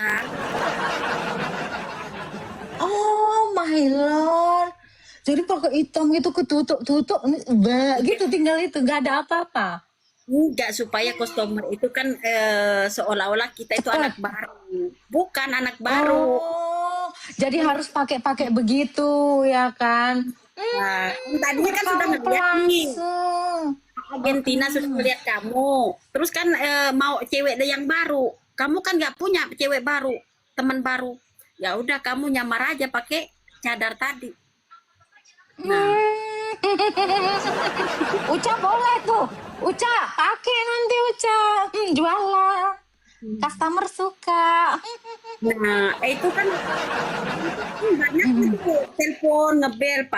kan. Oh my lord. Jadi pakai hitam itu ketutup-tutup, enggak gitu tinggal itu, nggak ada apa-apa. Enggak, supaya customer itu kan seolah-olah kita itu Cepat. anak baru. Bukan anak baru. Oh, jadi harus pakai-pakai begitu ya kan? Nah, tadinya kan sudah Berkala ngeliat nih, langsung. Argentina sudah ngeliat kamu. Terus kan mau cewek yang baru. Kamu kan nggak punya cewek baru, teman baru. Ya udah kamu nyamar aja pakai cadar tadi. Nah, Uca boleh tuh. Uca, pakai nanti Uca. Jualan. Customer suka. nah itu kan banyak itu telepon ngebel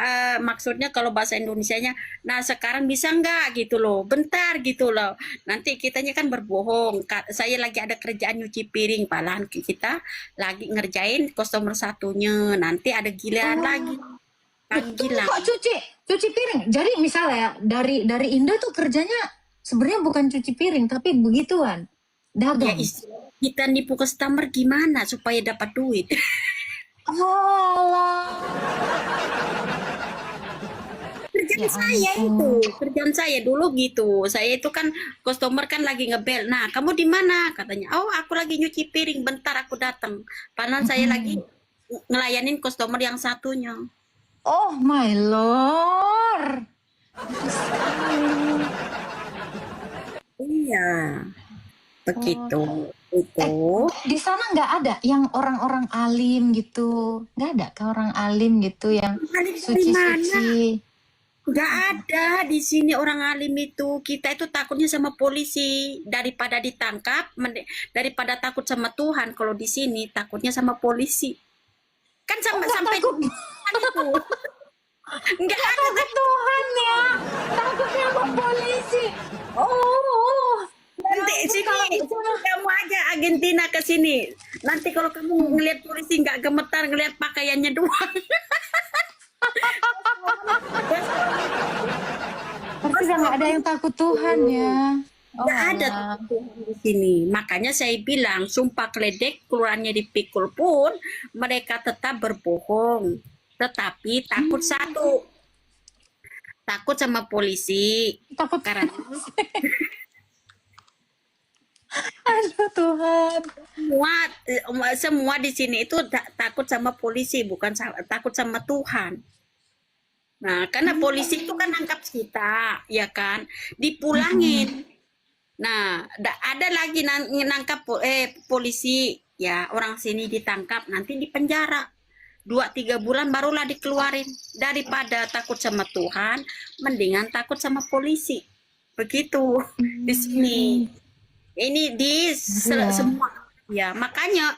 maksudnya kalau bahasa Indonesianya. Nah sekarang bisa nggak gitu loh, bentar gitu loh. Nanti kitanya kan berbohong. Saya lagi ada kerjaan nyuci piring, malahan kita lagi ngerjain customer satunya. Nanti ada giliran lagi Oh, betul panggilan. kok cuci cuci piring. Jadi misalnya ya, dari Indo tuh kerjanya sebenarnya bukan cuci piring tapi begituan. Ya Dagang. istilah kita nipu customer gimana supaya dapat duit. Oh, Kerjaan ya saya itu, ampun. kerjaan saya dulu gitu. Saya itu kan customer kan lagi ngebel. Nah, kamu di mana? Katanya, oh aku lagi nyuci piring, bentar aku datang. Padahal saya lagi Mm-mm. ngelayanin customer yang satunya. Oh my lord. Ngeri sekali. Iya, Oh, begitu. Itu. di sana nggak ada yang orang-orang alim gitu? Nggak ada ke orang alim gitu yang Alim dari mana? suci-suci? Nggak ada di sini orang alim itu. Kita itu takutnya sama polisi daripada ditangkap, daripada takut sama Tuhan. Kalau di sini takutnya sama polisi. Kan Oh, sama nggak sampai takut, itu. Nggak nggak ada takut Tuhan ya? Takutnya sama polisi. Oh, ya nanti ampun sini kalau gitu mah. kamu aja Argentina ke sini. Nanti kalau kamu ngelihat polisi nggak gemetar ngelihat pakaiannya doang. Berarti udah nggak ada yang takut Tuhan ya? Oh Nggak ada alah. di sini. Makanya saya bilang sumpah keledek keluarnya dipikul pun mereka tetap berbohong. Tetapi takut Hmm, satu, takut sama polisi. takut Karena polisi. Aduh Tuhan. semua semua di sini itu takut sama polisi, bukan takut sama Tuhan. Nah, karena polisi itu kan nangkap kita, ya kan, dipulangin. Mm-mm. Nah, ada lagi nangkap polisi, ya orang sini ditangkap, nanti di penjara 2-3 bulan barulah dikeluarin. Daripada takut sama Tuhan, mendingan takut sama polisi. Begitu di sini. Hmm, Ini di ngeri ya. semua ya, makanya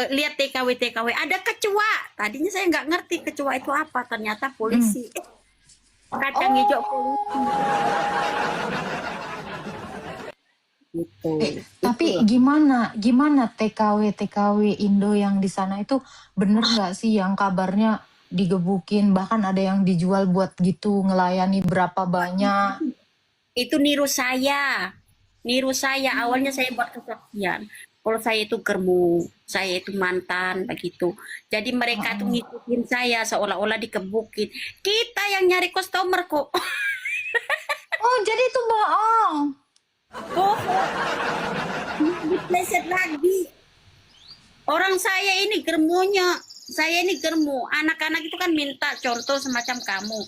lihat TKW ada kecoa. Tadinya saya nggak ngerti kecoa itu apa, ternyata Hmm. polisi. Kacang hijau polisi Oh. gitu. Tapi Itulah. gimana TKW Indo yang di sana itu bener nggak sih yang kabarnya digebukin bahkan ada yang dijual buat gitu ngelayani berapa banyak? Itu niru saya. Niru saya. Awalnya saya buat kesaksian. Kalau saya itu germu, saya itu mantan begitu. Jadi mereka tuh Heeh. ngikutin saya seolah-olah dikebukin. Kita yang nyari customer kok. Oh jadi itu bohong. Oh, dipleset lagi. Orang saya ini germunya, saya ini germu. Anak-anak itu kan minta contoh semacam kamu.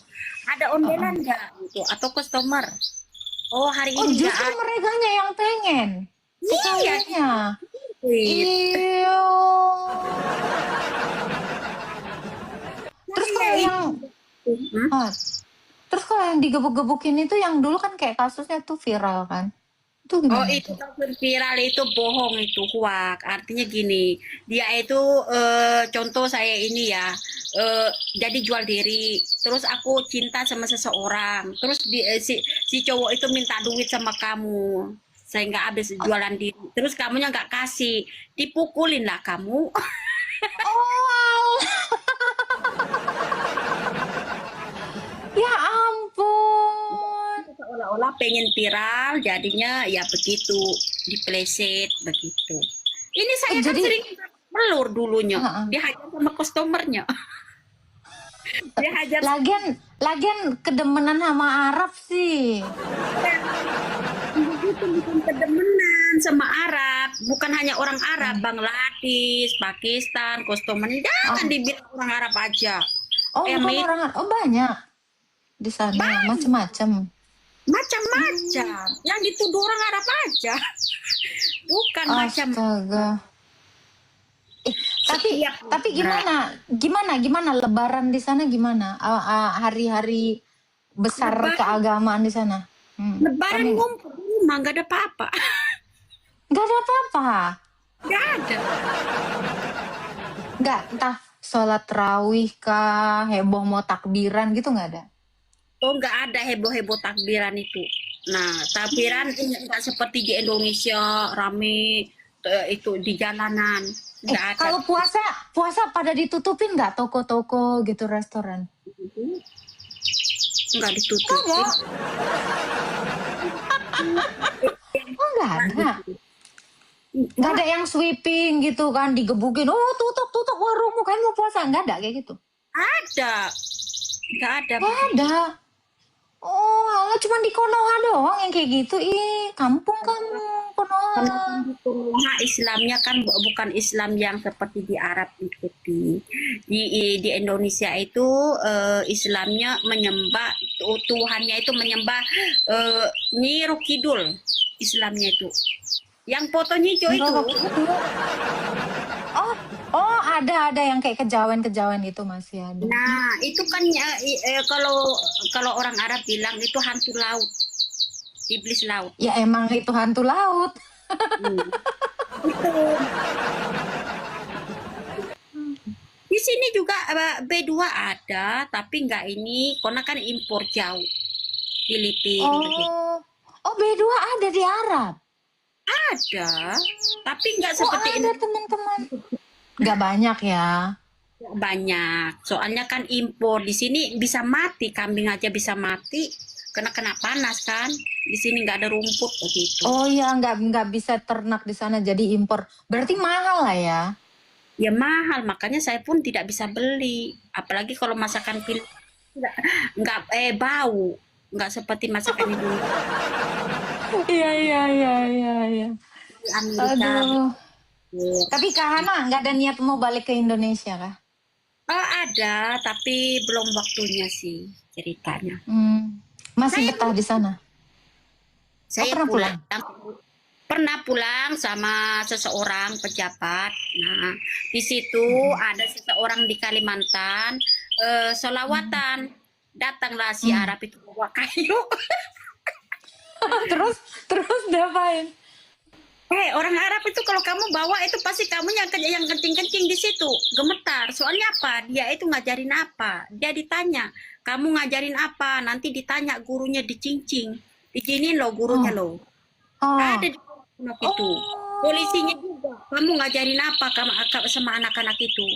Ada Heeh. ondelan nggak gitu atau customer? Oh hari Oh ini nggak justru ada. merekanya yang pengen Iya, TKW-nya. duit. Iyo. Terus Saya kalau itu. yang Hmm? ah, terus kalau yang digebuk-gebukin itu yang dulu kan kayak kasusnya tuh viral kan? Itu Oh gimana itu tuh? kabar viral itu bohong itu hoak. Artinya gini, dia itu contoh saya ini ya, jadi jual diri. Terus aku cinta sama seseorang. Terus si cowok itu minta duit sama kamu. Saya nggak habis jualan diri. Terus kamunya nggak kasih, dipukulin lah kamu. Oh, ya ampun. Seolah-olah pengen viral, jadinya ya begitu, dipleset begitu. Ini saya kan Jadi, sering melur dulunya. heeh. Dihajar sama customernya. Dihajar Lagian, lagian kedemenan sama Arab sih. itu bukan kedemenan sama Arab, bukan hanya orang Arab, Bangladesh, Pakistan, customernya jangan Oh, dibilang orang Arab aja. oh bukan Elit orang Arab. Oh banyak di sana, macem-macem. macam-macam. Yang dituduh orang Arab aja. Bukan macam Astaga. Tapi setiap tapi negara. gimana Lebaran di sana gimana? Hari-hari besar Lebaran, keagamaan di sana. Lebaran Rame nggak? ngumpul di rumah, nggak ada apa-apa. Nggak ada apa-apa. Nggak ada. Nggak, entah sholat tarawih kah, heboh mau takbiran gitu nggak ada. Oh, nggak ada heboh-heboh takbiran itu. Nah, takbiran nggak seperti di Indonesia rame itu di jalanan. Nggak ada. Kalau puasa pada ditutupin nggak toko-toko gitu, restoran? Nggak Nggak ditutupin. ada. Oh, nggak ada. Nggak ada yang sweeping gitu kan, digebukin. Oh, tutup warungmu kan mau puasa. Nggak ada kayak gitu. Ada. Nggak ada. Nggak ada. Oh, alah cuma di Konoha doang yang kayak gitu. Ih, kampung kamu, Konoha. Nah, Islamnya kan bukan Islam yang seperti di Arab itu. Di Indonesia itu Islamnya menyembah Tuhannya itu menyembah Nyi Kidul. Islamnya itu. Yang fotonya hijau itu. Nggak gitu. Oh, ada yang kayak kejawen itu masih ada. Nah, itu kan kalau orang Arab bilang itu hantu laut, iblis laut. Ya emang itu hantu laut. Hmm. Itu. Di sini juga B2 ada, tapi nggak ini, karena kan impor jauh. Filipina gitu. Oh, B2 ada di Arab. Ada, tapi nggak Oh, seperti ada teman-teman. Nggak banyak ya. banyak. Soalnya kan impor di sini bisa mati, kambing aja bisa mati kena panas kan. Di sini nggak ada rumput begitu. Oh ya, nggak bisa ternak di sana jadi impor. Berarti mahal lah ya. Ya mahal, makanya saya pun tidak bisa beli. Apalagi kalau masakan nggak bau, nggak seperti masakan di Iya. Amerika. Aduh. gitu. Tapi Kak Hana nggak ada niat mau balik ke Indonesia kah? Oh ada, tapi belum waktunya sih ceritanya. Masih Saya betah di sana? Saya pernah pulang? pernah pulang sama seseorang pejabat. Nah, di situ ada seseorang di Kalimantan solawatan. Datanglah si Arab itu bawa kayu. terus diapain? Orang Arab itu kalau kamu bawa itu pasti kamu yang kencing-kencing di situ, gemetar. Soalnya apa? Dia itu ngajarin apa? Dia ditanya, kamu ngajarin apa? Nanti ditanya gurunya dicincing. Dijinin loh gurunya loh. Ada di anak itu. Polisinya juga. Kamu ngajarin apa sama anak-anak itu?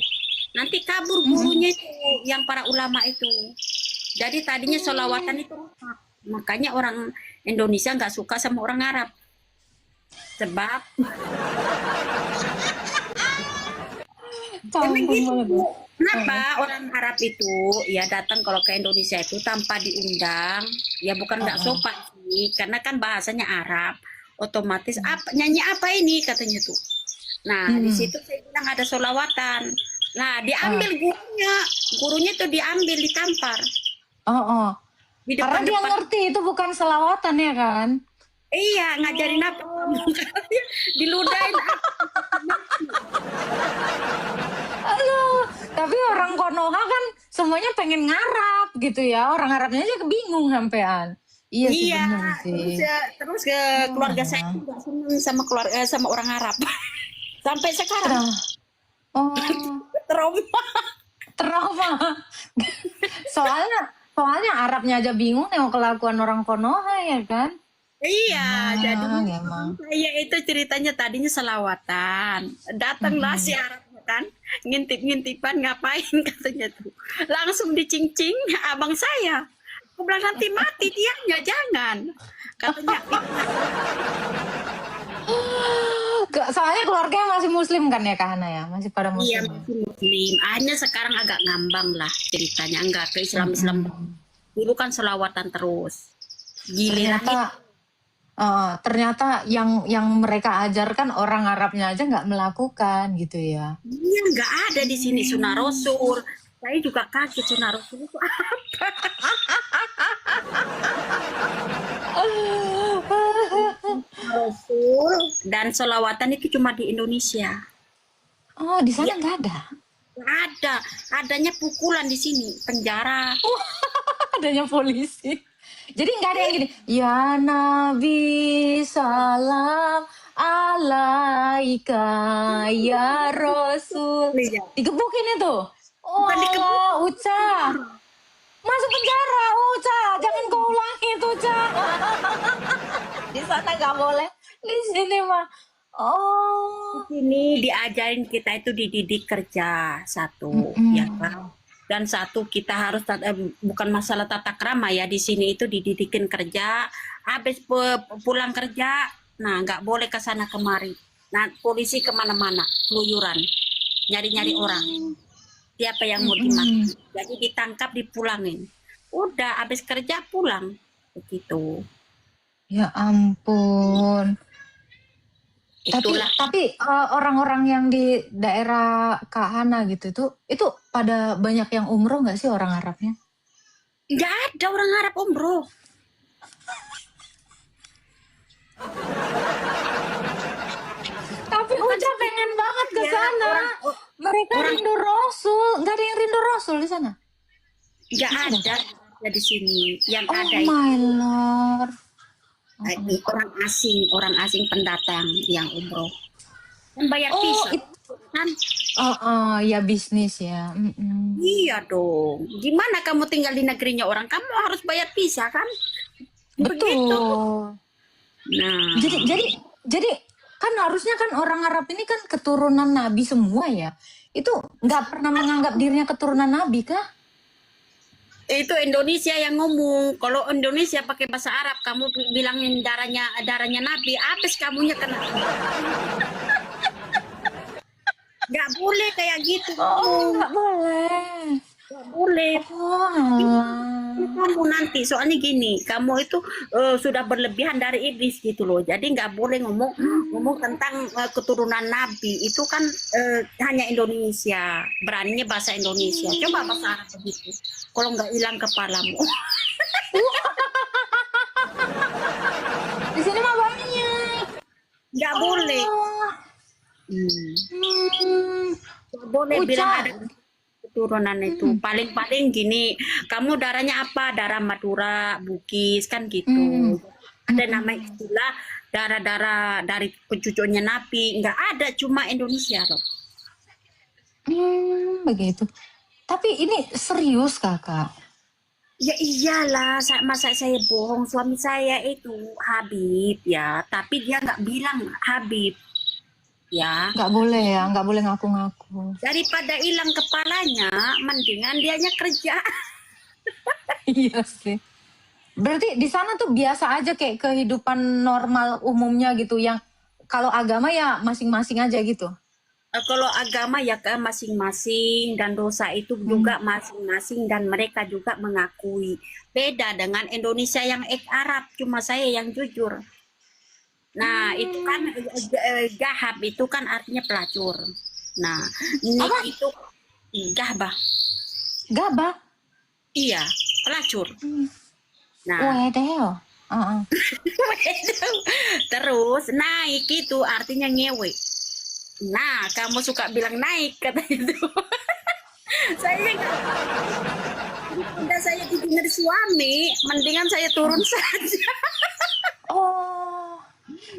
Nanti kabur gurunya itu, yang para ulama itu. Jadi tadinya sholawatan itu rusak. Makanya orang Indonesia nggak suka sama orang Arab. Sebab emang gitu. Kenapa orang Arab itu ya datang kalau ke Indonesia itu tanpa diundang, ya bukan nggak sopan sih, karena kan bahasanya Arab, otomatis nyanyi apa ini katanya tuh. Nah di situ saya bilang ada sholawatan. Nah diambil gurunya tuh diambil ditampar. Di Karena dia ngerti itu bukan selawatan ya kan? Iya, ngajarin apa? Diludahin apa? Aduh, tapi orang Konoha kan semuanya pengen ngarap gitu ya. Orang Arabnya aja bingung sampean. Iya sih, bener sih. Terus ke keluarga saya juga senang sama sama orang Arab. Sampai sekarang. Trauma. Soalnya Arabnya aja bingung nengok kelakuan orang Konoha ya kan? Iya, jadi emang. saya itu ceritanya tadinya selawatan. Datanglah si Arab kan, ngintip-ngintipan ngapain katanya tuh. Langsung dicincing abang saya. Aku bilang nanti mati dia, jangan. Katanya Soalnya keluarganya masih muslim kan ya Kak Hana ya? Masih pada Iya, muslim ya? masih muslim. Hanya sekarang agak ngambang lah ceritanya. Enggak ke Islam-Islam. Mm-mm. Dulu kan selawatan terus. Giliran Ternyata ternyata yang mereka ajarkan orang Arabnya aja nggak melakukan gitu ya. iya nggak ada di sini sunah rasul. Saya juga kaget sunah rasul itu rasul dan selawatan itu cuma di Indonesia. Oh, di sana Iya, nggak ada. nggak ada. Adanya pukulan di sini, penjara. Adanya polisi. Jadi nggak ada yang gini. Ya Nabi salam alaika ya Rasul. Iya. Digebukin itu. Oh, Bukan dikebut. Allah, Uca. Masuk penjara, Uca. Jangan kau ulangi itu, Uca. Di sana nggak boleh. Di sini mah. Oh. Di sini diajarin kita itu dididik kerja satu, ya Mm-mm. kan? Dan satu kita harus bukan masalah tata krama ya di sini itu dididikin kerja. Habis pulang kerja, nah nggak boleh ke sana kemari. Nah polisi kemana-mana, keluyuran, nyari-nyari orang. Siapa yang mau Mm-mm. dimakan? Jadi ditangkap, dipulangin. Udah habis kerja pulang, begitu. Ya ampun. Itulah. Tapi orang-orang yang di daerah Kak Hana gitu itu pada banyak yang umroh nggak sih orang Arabnya? Nggak ada orang Arab umroh. Tapi Uca pengen banget ke Ya, sana. Mereka orang rindu Rasul, nggak ada yang rindu Rasul di sana. nggak ada ya di sini. Yang Oh ada my lord. itu orang asing pendatang yang umroh. Kan bayar Oh, visa kan? ya bisnis ya. Mm-mm. Iya dong. Gimana kamu tinggal di negerinya orang? Kamu harus bayar visa kan? Begitu. Betul. Nah, Jadi kan harusnya kan orang Arab ini kan keturunan Nabi semua ya. Itu nggak pernah menganggap dirinya keturunan Nabi kah? itu Indonesia yang ngomong. Kalau Indonesia pakai bahasa Arab, kamu bilangin darahnya Nabi, habis kamunya kena. Nggak boleh kayak gitu. Oh, nggak boleh. Nggak boleh. Oh, alah. Kamu nanti soalnya gini, kamu itu sudah berlebihan dari iblis gitu loh. Jadi nggak boleh ngomong tentang keturunan Nabi. Itu kan hanya Indonesia, beraninya bahasa Indonesia. Coba bahasa Arab begitu. Kalau nggak hilang kepalamu. Di sini mah banyak. Nggak boleh. Oh, Nggak boleh Uca. bilang ada keturunan itu. Paling-paling gini, kamu darahnya apa? Darah Madura, Bugis kan gitu. Ada nama istilah darah-darah dari cucunya Nabi. Nggak ada, cuma Indonesia loh. Begitu. Tapi ini serius kakak. Ya iyalah, masa saya bohong. Suami saya itu Habib ya, tapi dia nggak bilang Habib ya. Nggak boleh ya, nggak boleh ngaku-ngaku. Daripada hilang kepalanya, mendingan dianya kerja. Iya sih. Berarti di sana tuh biasa aja kayak kehidupan normal umumnya gitu, yang kalau agama ya masing-masing aja gitu. Kalau agama ya ke masing-masing dan dosa itu juga masing-masing dan mereka juga mengakui. Beda dengan Indonesia yang Arab, cuma saya yang jujur. Nah, itu kan gahab itu kan artinya pelacur. Nah, nik itu gahbah. Gabah. Iya, pelacur. Nah, Wedeo. terus naik itu artinya ngewe. Nah, kamu suka bilang naik kata itu. Saya nggak. Udah saya didengar suami, mendingan saya turun saja. Oh.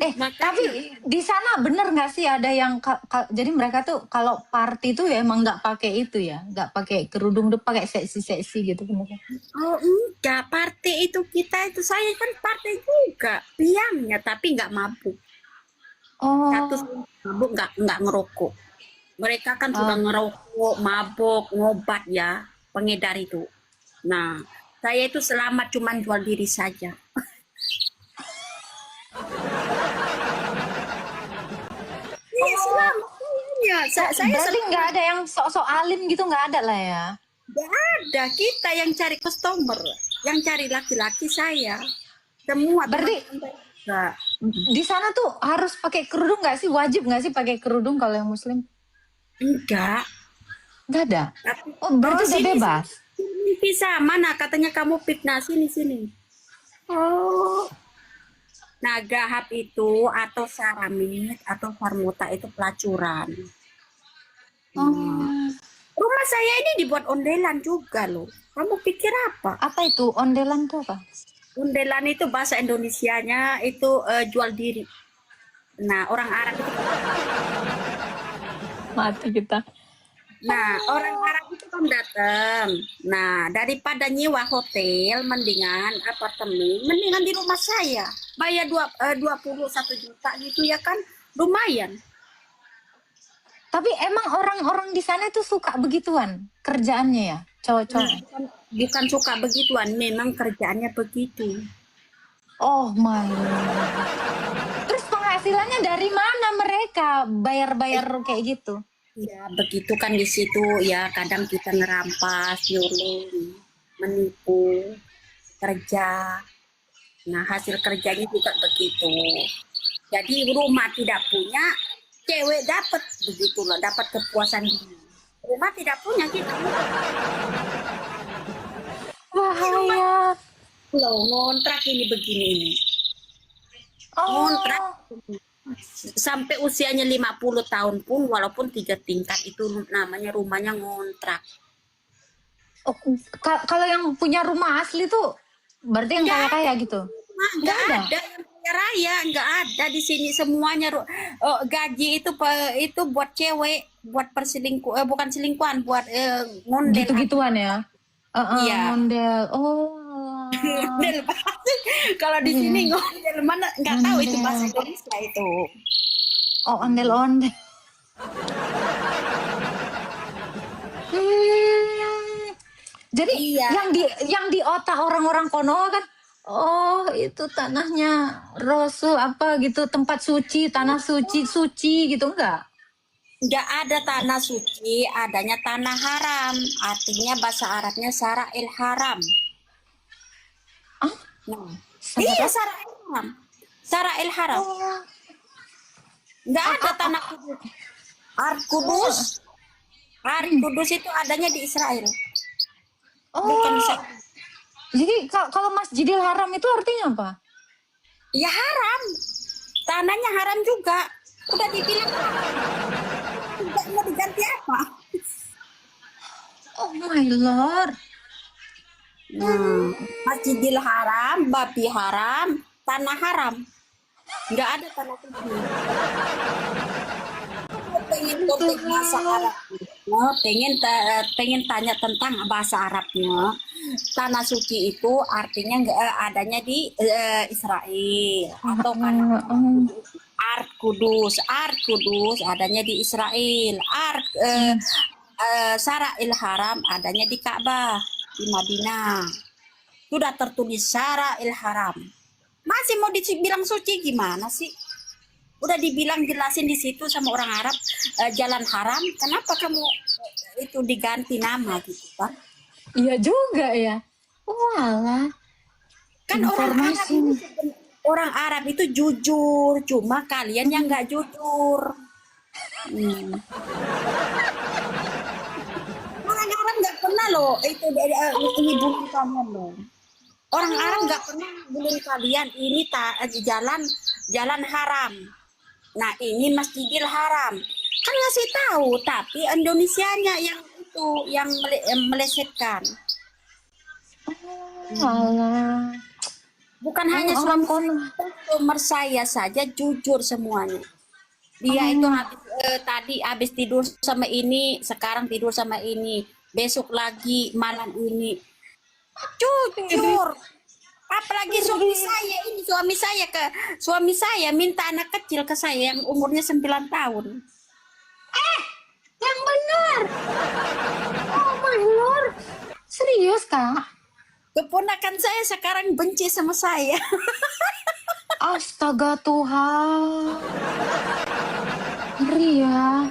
Makanya- Tapi di sana bener nggak sih ada yang jadi mereka tuh kalau party tuh ya emang nggak pakai itu ya, nggak pakai kerudung, tuh pakai seksi-seksi gitu bener. Oh enggak, partai itu kita itu saya kan partai juga, biangnya tapi nggak mabuk. Oh. Satu mabuk nggak ngerokok. Mereka kan sudah ngerokok, mabuk, ngobat ya, pengedar itu. Nah, saya itu selamat cuman jual diri saja. masih lama kayaknya. Saya Berarti nggak ada yang sok-sok alim gitu, nggak ada lah ya. nggak ada. Kita yang cari customer, yang cari laki-laki saya. Semua Berarti teman-teman saya. di sana tuh harus pakai kerudung nggak sih? Wajib nggak sih pakai kerudung kalau yang muslim? Enggak. Nggak ada. Tapi, Oh, berarti udah sini, bebas. sini, bisa mana katanya kamu fitnah sini. Oh. Nah, gahap itu atau saramit atau farmuta itu pelacuran. Oh, Rumah saya ini dibuat ondelan juga loh. Kamu pikir apa? apa itu ondelan tuh apa? Ondelan itu bahasa Indonesianya itu jual diri. Nah, orang Arab itu. Mati kita. Nah, orang Arab itu kan datang. Nah, daripada nyewa hotel, mendingan apartemen, mendingan di rumah saya. Bayar 21 juta gitu ya kan, lumayan. Tapi emang orang-orang di sana tuh suka begituan kerjaannya ya, cowok-cowok. Bukan suka begituan, memang kerjaannya begitu. Oh my God. Terus penghasilannya dari mana mereka bayar-bayar kayak gitu? Ya, begitu kan di situ ya kadang kita ngerampas, nyuling, menipu, kerja. Nah, hasil kerjanya juga begitu. Jadi rumah tidak punya, cewek dapat begitu loh, dapat kepuasan diri. Rumah tidak punya kita. Bahaya. Loh, ngontrak ini begini ini. Oh, Ngontrak sampai usianya 50 tahun pun walaupun 3 tingkat itu namanya rumahnya ngontrak. oh, kalau yang punya rumah asli tuh berarti yang kaya-kaya gitu. Nah, nggak Nggak ada yang kaya raya, nggak ada di sini semuanya gaji itu buat cewek, buat bukan selingkuhan, buat ngondel. Gitu-gituan ya. Iya. Ngondel. Oh. Ngondel. Kalau di sini ngondel mana nggak tahu itu bahasa Indonesia itu. Oh, ondel-ondel. Jadi Iya. yang di otak orang-orang kono kan, oh itu tanahnya Rasul apa gitu, tempat suci, tanah suci gitu enggak? Nggak ada tanah suci, adanya tanah haram. Artinya bahasa Arabnya Sara'il Haram. Ah, Nah, Sarah? iya Sara'il Haram. Sara'il Haram. Oh, Nggak ada tanah kudus. Art Kudus. Art Kudus itu adanya di Israel. Bukan di oh. sana. Jadi kalau Masjidil Haram itu artinya apa? Ya haram. Tanahnya haram juga. Udah dibilang tidak mau diganti apa. Oh my Lord. Masjidil Haram, babi haram, tanah haram. Nggak ada tanah suci. Pengen topik bahasa Arab, pengen tanya tentang bahasa Arabnya. Tanah suci itu artinya nggak adanya di Israel atau kan Art Kudus adanya di Israel. Sara'il Haram adanya di Ka'bah di Madinah. Sudah tertulis Sara'il Haram. Masih mau dibilang suci gimana sih? Udah dibilang jelasin di situ sama orang Arab jalan haram. Kenapa kamu itu diganti nama gitu kan? Iya juga ya. Walah. Kan Informasi. orang Arab itu jujur, cuma kalian yang nggak jujur. Orang Arab nggak pernah loh itu ngibulin kalian loh. Orang Arab nggak pernah ngibulin kalian ini jalan haram. Nah ini Masjidil Haram kan ngasih tahu, tapi Indonesianya yang itu yang melesetkan. Walah. Bukan hanya Orang suami kono. customer saya saja jujur semuanya. Dia itu tadi habis tidur sama ini, sekarang tidur sama ini, besok lagi malam ini. Jujur. Apalagi suami saya minta anak kecil ke saya yang umurnya 9 tahun. Yang benar. Oh my Lord. Serius kak? Keponakan saya sekarang benci sama saya. Astaga Tuhan. Ngeri ya.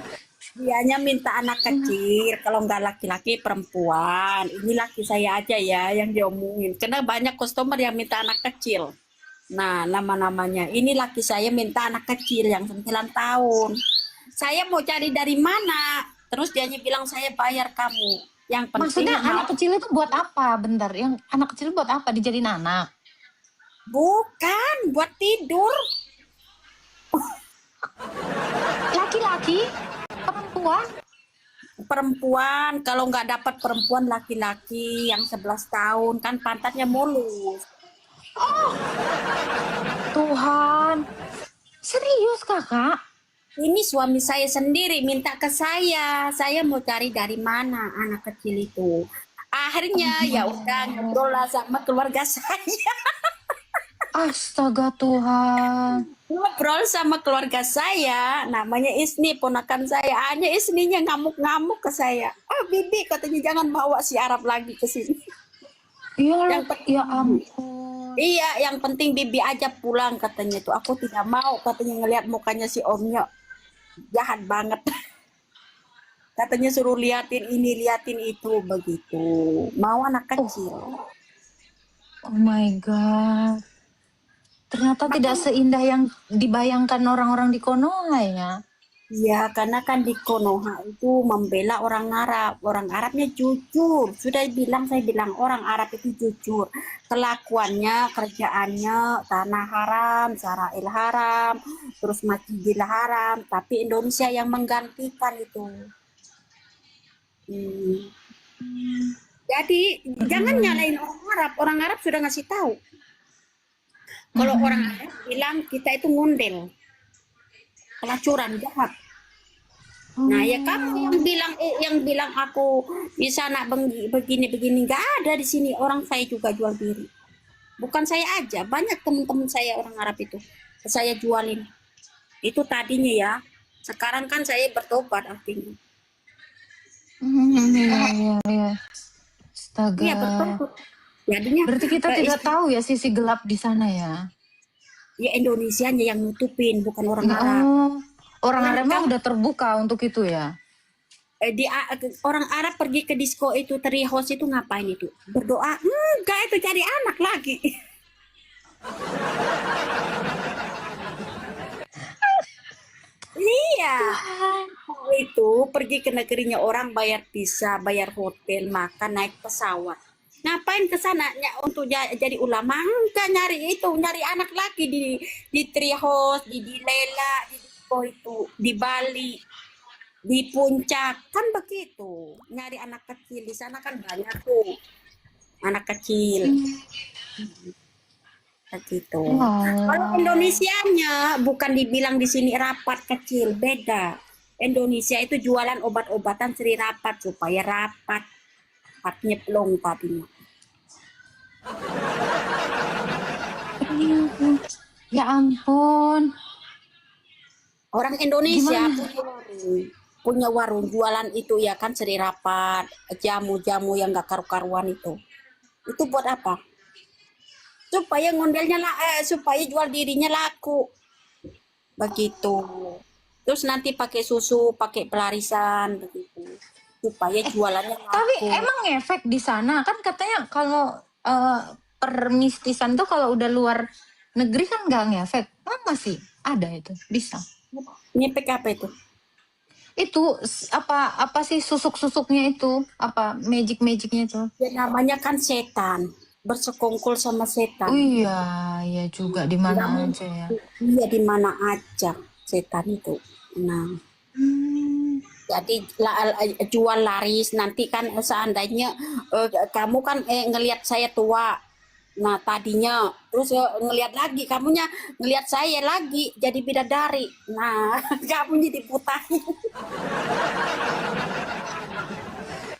Dianya minta anak kecil, kalau nggak laki-laki perempuan. Ini laki saya aja ya yang diomongin. Karena banyak customer yang minta anak kecil. Nah, nama-namanya. Ini laki saya minta anak kecil yang 9 tahun. Saya mau cari dari mana? Terus dianya bilang saya bayar kamu. Yang penting Maksudnya mau anak kecil itu buat apa? Bentar, yang anak kecil buat apa? Dijadiin anak? bukan buat tidur. Laki-laki? Perempuan? Perempuan, kalau nggak dapat perempuan laki-laki yang 11 tahun kan pantatnya mulus. Tuhan. Serius kakak? Ini suami saya sendiri minta ke saya mau cari dari mana anak kecil itu. Akhirnya ya udah ngobrol lah sama keluarga saya. Astaga Tuhan. Ngobrol sama keluarga saya, namanya Isni, ponakan saya. Hanya Isninya ngamuk-ngamuk ke saya. Oh Bibi, katanya jangan bawa si Arab lagi ke sini. Ya, Yang penting, ya ampun. iya, yang penting Bibi aja pulang katanya tuh. Aku tidak mau katanya ngelihat mukanya si Omnya jahat banget. Katanya suruh liatin ini, liatin itu, begitu. Mau anak kecil. Oh my God. Ternyata tidak Makanya, seindah yang dibayangkan orang-orang di Konoha ya. ya karena kan di Konoha itu membela orang Arab. Orang Arabnya jujur. Sudah bilang, saya bilang orang Arab itu jujur. Kelakuannya, kerjaannya, tanah haram, Sarail haram, terus Masjidil haram. Tapi Indonesia yang menggantikan itu. Hmm. Jadi jangan nyalain orang Arab. Orang Arab sudah ngasih tahu. Kalau orang Arab bilang kita itu ngundel, pelacuran, jahat. Nah, ya kamu yang bilang aku di sana begini nggak ada di sini. Orang saya juga jual diri. Bukan saya aja, banyak teman-teman saya orang Arab itu. Saya jualin. Itu tadinya ya. Sekarang kan saya bertobat akhirnya. Iya, iya, iya. Iya, Astaga. bertobat. Jadinya Berarti kita tidak tahu ya sisi gelap di sana ya. ya Indonesianya yang nutupin, bukan orang Ya, Arab. oh, orang Orang Arabnya kamu udah terbuka untuk itu ya. orang Arab pergi ke disco itu teri host itu ngapain itu? Berdoa? Enggak, itu cari anak lagi. Iya, itu pergi ke negerinya orang bayar visa, bayar hotel, makan, naik pesawat. Ngapain ke sana untuk jadi ulama? Enggak, nyari itu, nyari anak lagi di Trihos, di Lela, di disco itu, di Bali, di puncak kan begitu. Nyari anak kecil di sana kan banyak tuh anak kecil begitu. Kalau Walah. Indonesianya bukan dibilang di sini rapat kecil, beda. Indonesia itu jualan obat-obatan Sri Rapat supaya rapat, rapatnya plong tadinya. Ya ampun. Orang Indonesia Gimana? punya warung jualan itu ya kan Sri Rapat, jamu-jamu yang gak karu-karuan itu. Itu buat apa? Supaya ngondelnya lah, supaya jual dirinya laku. Begitu. Terus nanti pakai susu, pakai pelarisan begitu. Supaya jualannya Tapi laku. emang efek di sana kan katanya kalau permistisan tuh kalau udah luar negeri kan nggak ngefek. Emang masih ada itu bisa. Ngepek apa itu? Itu apa sih susuk-susuknya itu? Apa magic-magicnya itu? Ya namanya kan setan. Bersekongkol sama Oh setan. iya, iya juga di Nggak mana aja mungkin. ya. Iya di mana aja setan itu. Nah, Hmm. jadi jual laris nanti kan seandainya kamu kan ngelihat saya tua. Nah, tadinya terus ngelihat lagi kamunya ngelihat saya lagi jadi bidadari. Nah, kamunya diputahin.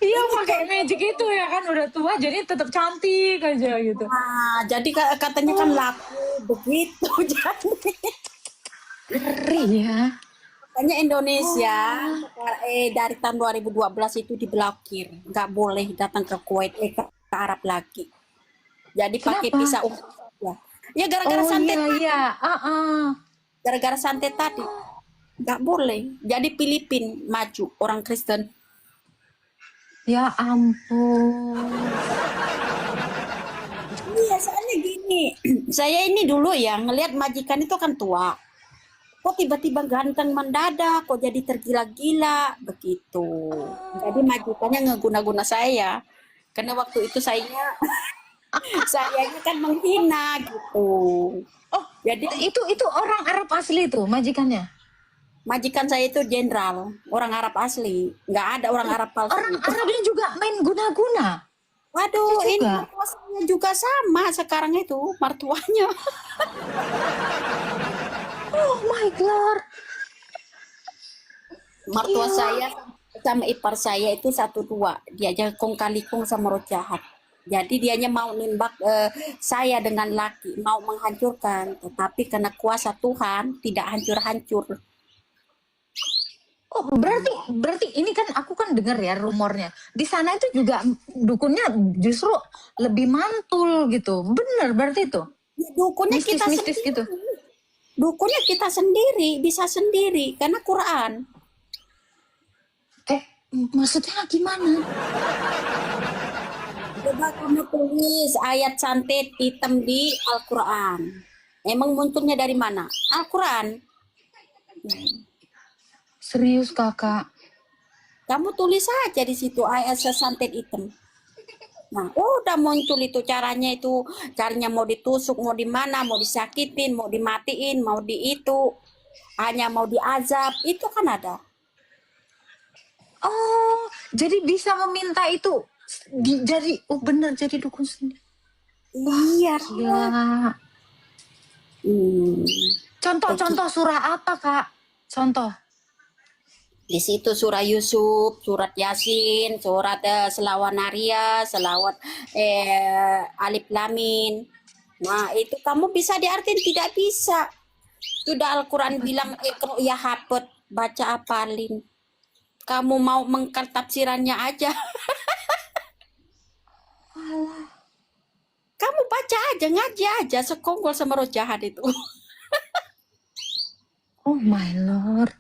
Iya pakai magic itu ya kan udah tua jadi tetap cantik aja gitu. Nah, jadi katanya kan laku begitu jadi. Ngeri ya. Makanya Indonesia dari tahun 2012 itu diblokir, nggak boleh datang ke Kuwait ke Arab lagi. Jadi pakai Kenapa? visa umum saja. Ya gara-gara Oh santet iya tadi. iya. Ah, ah. Gara-gara santet tadi. nggak boleh. Jadi Filipin maju orang Kristen. Ya ampun. Iya, soalnya gini, saya ini dulu ya ngelihat majikan itu kan tua. Kok tiba-tiba ganteng mendadak, kok jadi tergila-gila begitu. Jadi Oh, majikannya ngeguna-guna saya. Karena waktu itu sayanya kan menghina gitu. oh, Jadi itu orang Arab asli itu majikannya. majikan saya itu jenderal, orang Arab asli, nggak ada orang Loh, Arab orang palsu. Arabnya juga main guna-guna. Itu Waduh, ini juga. mertua saya juga sama sekarang itu mertuanya. Oh my God. Mertua Gila. saya sama ipar saya itu satu dua. Dia aja kong kali kong sama roh jahat. Jadi dianya mau nembak saya dengan laki, mau menghancurkan. Tetapi karena kuasa Tuhan tidak hancur-hancur. Oh, berarti ini kan aku kan dengar ya rumornya. Di sana itu juga dukunnya justru lebih mantul gitu. Bener berarti itu. Dukunnya kita Mistis-mistis sendiri. gitu. Dukunnya kita sendiri, bisa sendiri. Karena Quran. Eh, maksudnya gimana? Coba kamu tulis ayat santet hitam di Al-Quran. Emang munculnya dari mana? Al-Quran. Serius kakak? Kamu tulis saja di situ ayat santet hitam. Nah, udah muncul itu caranya mau ditusuk, mau di mana, mau disakitin, mau dimatiin, mau di itu, hanya mau diazab, itu kan ada. Oh, jadi bisa meminta itu. Jadi, oh bener jadi dukun sendiri. Iya. Gila. Hmm, Contoh-contoh begitu. surah apa kak? Contoh. Di situ surah Yusuf, surat Yasin, surat selawat Naria, selawat Alif Lamin. Nah, itu kamu bisa diartin tidak bisa. Sudah Al-Quran bilang ikro ya hafid, baca apalin. Kamu mau mengkal tafsirannya aja. Alah. Kamu baca aja, ngaji aja, sekongkol sama roh jahat itu. Oh my lord. Baru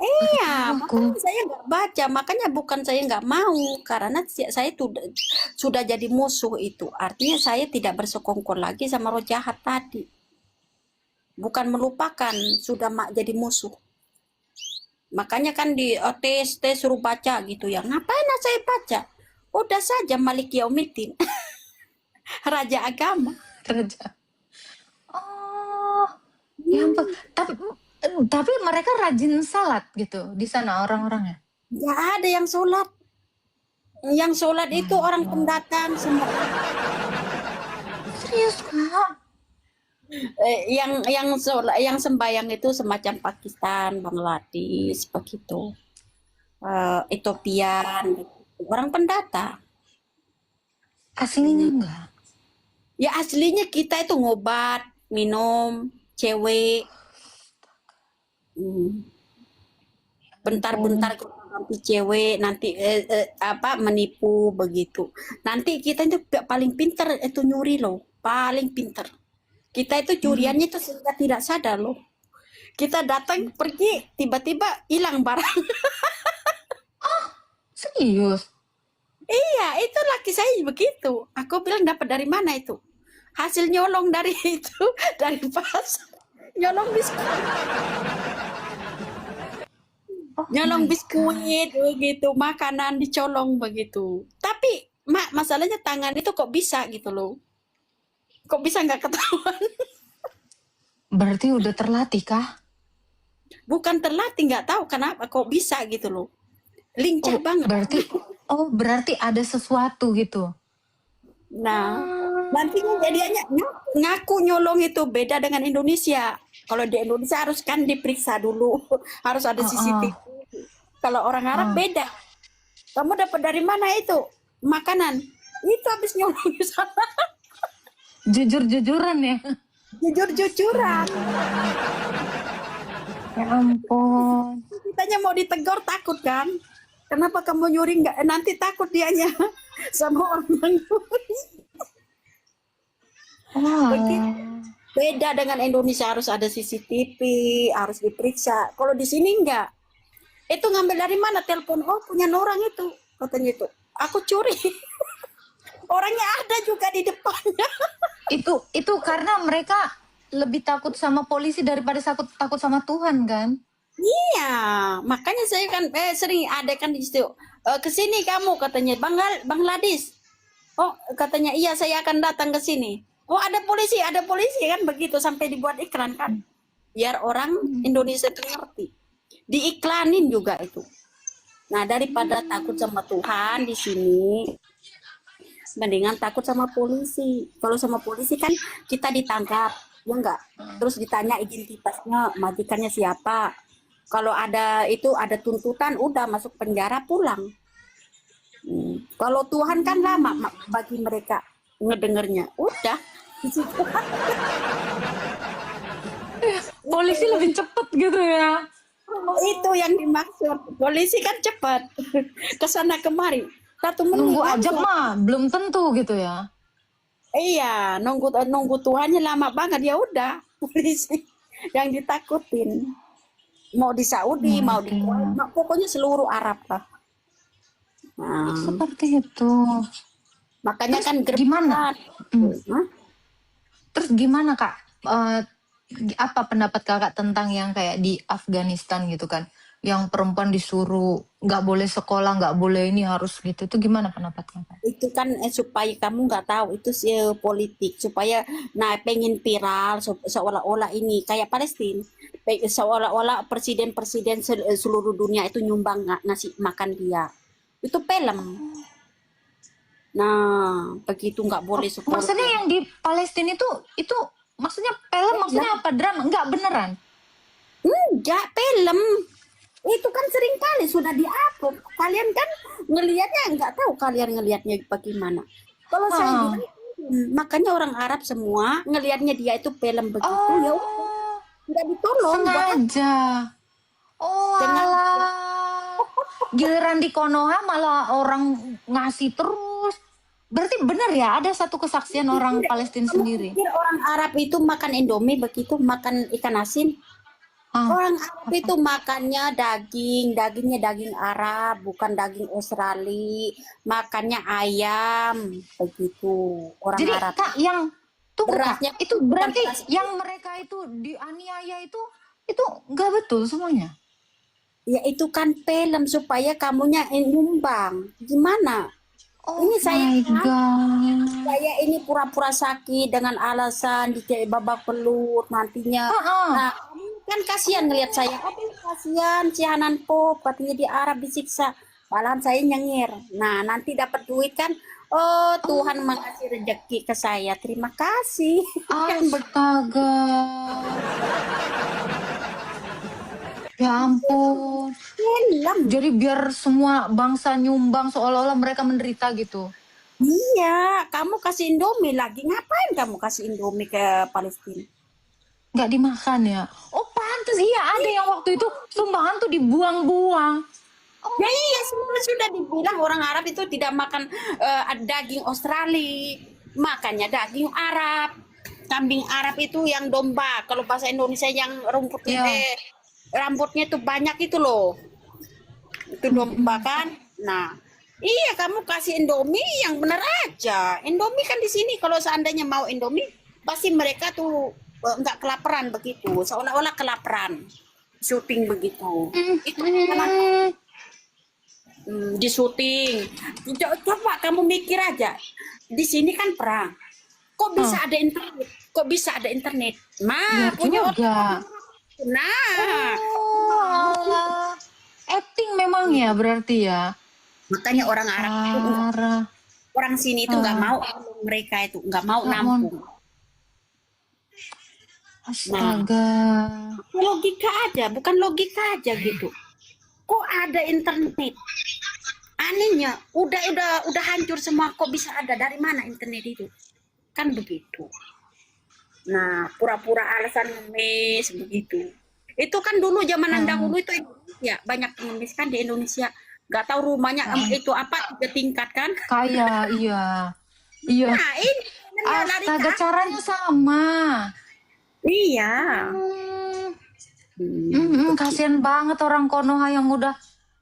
Iya, tahu aku. makanya saya nggak baca. Makanya bukan saya nggak mau, karena saya sudah jadi musuh itu. Artinya saya tidak bersekongkol lagi sama roh jahat tadi. Bukan melupakan, sudah jadi musuh. Makanya kan di tes suruh baca gitu ya. Ngapain saya baca? Udah saja Malik Yaumiddin, raja agama. Kerja. Oh, ya ampun. Tapi mereka rajin salat gitu di sana orang-orangnya. Nggak ada yang sholat. Yang sholat itu My orang God. pendatang semua. Serius kak? Yang sembahyang itu semacam Pakistan, Bangladesh begitu, Ethiopian, orang pendatang. Aslinya enggak? Ya aslinya kita itu ngobat, minum, cewek, hmm, bentar-bentar Ampun. kita ganti cewek, nanti apa menipu begitu. Nanti kita itu paling pinter itu nyuri loh, paling pinter. Kita itu Hmm. curiannya itu sehingga tidak sadar loh. Kita datang pergi tiba-tiba hilang barang. Serius? Iya, itu laki saya begitu. Aku bilang dapat dari mana itu? Hasil nyolong dari itu, dari pasar. Nyolong biskuit, Oh nyolong my God. biskuit begitu, makanan dicolong begitu. Tapi masalahnya tangan itu kok bisa gitu loh. Kok bisa nggak ketahuan? Berarti udah terlatih kah? Bukan terlatih, nggak tahu kenapa kok bisa gitu loh. Lincah Oh, banget. berarti ada sesuatu gitu. Nah, Hmm. nantinya jadinya ngaku nyolong itu beda dengan Indonesia. Kalau di Indonesia harus kan diperiksa dulu, harus ada Heeh, CCTV. Kalau orang Arab heeh. beda. Kamu dapat dari mana itu? Makanan. Itu habis nyolong di sana. Jujur-jujuran ya. Jujur-jujuran. Ya ampun. Kitanya mau ditegur takut kan? Kenapa kamu nyuri nggak? Nanti takut dianya sama orang yang nyuri. Begitu. Walah. Beda dengan Indonesia, harus ada CCTV, harus diperiksa. Kalau di sini enggak. Itu ngambil dari mana telepon? Oh, punya orang itu. Katanya itu. Aku curi. Orangnya ada juga di depannya. Itu karena mereka lebih takut sama polisi daripada takut sama Tuhan kan? Iya, makanya saya kan sering ada kan di situ. Ke sini kamu katanya, Bangladesh. Oh, katanya iya saya akan datang ke sini. Oh, ada polisi kan begitu sampai dibuat iklan kan. Biar orang Indonesia itu ngerti. Diiklanin juga itu. Nah, daripada takut sama Tuhan di sini, mendingan takut sama polisi. Kalau sama polisi kan kita ditangkap, ya enggak? Terus ditanya identitasnya, majikannya siapa. Kalau ada itu ada tuntutan, udah masuk penjara pulang. Kalau Tuhan kan lama bagi mereka ngedengernya. Udah. Polisi lebih cepet gitu ya. Itu yang dimaksud. Polisi kan cepat. Kesana kemari. 1 menit Nunggu ajab langsung. mah belum tentu gitu ya. Iya, nunggu Tuhannya lama banget, ya udah. Polisi yang ditakutin. Mau di Saudi, mau di Kuwait, pokoknya seluruh Arab lah. Nah, Seperti itu. makanya Terus kan gimana? Hah? Terus gimana Kak? Apa pendapat Kakak tentang yang kayak di Afghanistan gitu kan? Yang perempuan disuruh nggak boleh sekolah, nggak boleh ini, harus gitu. Itu gimana pendapat Kakak? Itu kan supaya kamu nggak tahu itu sih politik, supaya pengen viral seolah-olah ini kayak Palestina, seolah-olah presiden-presiden seluruh dunia itu nyumbang ngasih makan dia. Itu film. Nah, begitu nggak boleh sekolah. Maksudnya yang di Palestina itu maksudnya film, maksudnya apa, drama? Nggak beneran? Enggak, film. Itu kan sering kali sudah di-upload. Kalian kan ngelihatnya nggak tahu kalian ngelihatnya bagaimana. Kalau saya bilang, makanya orang Arab semua ngelihatnya dia itu film begitu, ya udah, Oh, nggak ditolong. sengaja. Oh Dengan alah. Giliran di Konoha malah orang ngasih terus. Berarti benar ya, ada satu kesaksian orang Palestina kamu sendiri. pikir orang Arab itu makan Indomie begitu, makan ikan asin? Orang Arab itu makannya dagingnya daging Arab, bukan daging Australia. Makannya ayam, begitu. Orang Jadi Arab. Kak, yang tunggu Kak, Berasnya itu bukan berarti beras. yang mereka itu dianiaya itu nggak betul semuanya. Ya itu kan film supaya kamunya nyumbang. Gimana? Oh Ini saya my god. saya ini pura-pura sakit dengan alasan di babak belur nantinya. Heeh. Nah, kan kasihan ngelihat saya. Oh, kasihan si Hanan Pop katanya di Arab disiksa. Malahan saya nyengir. Nah, nanti dapat duit kan. Oh, Tuhan mengasih rezeki ke saya. Terima kasih. Astaga. Ya ampun. Film. Jadi biar semua bangsa nyumbang seolah-olah mereka menderita gitu. Iya, kamu kasih Indomie lagi. Ngapain kamu kasih Indomie ke Palestina? Nggak dimakan ya. Oh pantas, iya ada yang waktu itu sumbangan tuh dibuang-buang. Ya iya, semua sudah dibilang orang Arab itu tidak makan daging Australia, makannya daging Arab. Kambing Arab itu yang domba. Kalau bahasa Indonesia yang Iya. rambutnya itu banyak itu loh. Itu domba kan. Nah, iya kamu kasih Indomie yang benar aja. Indomie kan di sini kalau seandainya mau Indomie, pasti mereka tuh nggak kelaparan begitu. Seolah-olah kelaparan. Syuting begitu. Itu di syuting. Coba kamu mikir aja. Di sini kan perang. Kok bisa ada internet? Kok bisa ada internet? Iya Nah, punya juga. orang. Nah, Oh, alah. Acting memang ya berarti ya. makanya orang Arab itu Parah. orang sini itu nggak mau mereka itu nggak mau nampung. Astaga. Logika aja, bukan logika aja gitu. Kok ada internet? Anehnya, udah hancur semua. Kok bisa ada? Dari mana internet itu? Kan begitu. Nah, pura-pura alasan ngemis begitu. Itu kan dulu zaman dahulu itu ya banyak pengemis kan di Indonesia. Gak tahu rumahnya itu apa 3 tingkat kan? Kayak iya. Iya. Nah, ini lari Astaga, caranya sama. Iya. Hmm. Begitu. Kasihan banget orang Konoha yang udah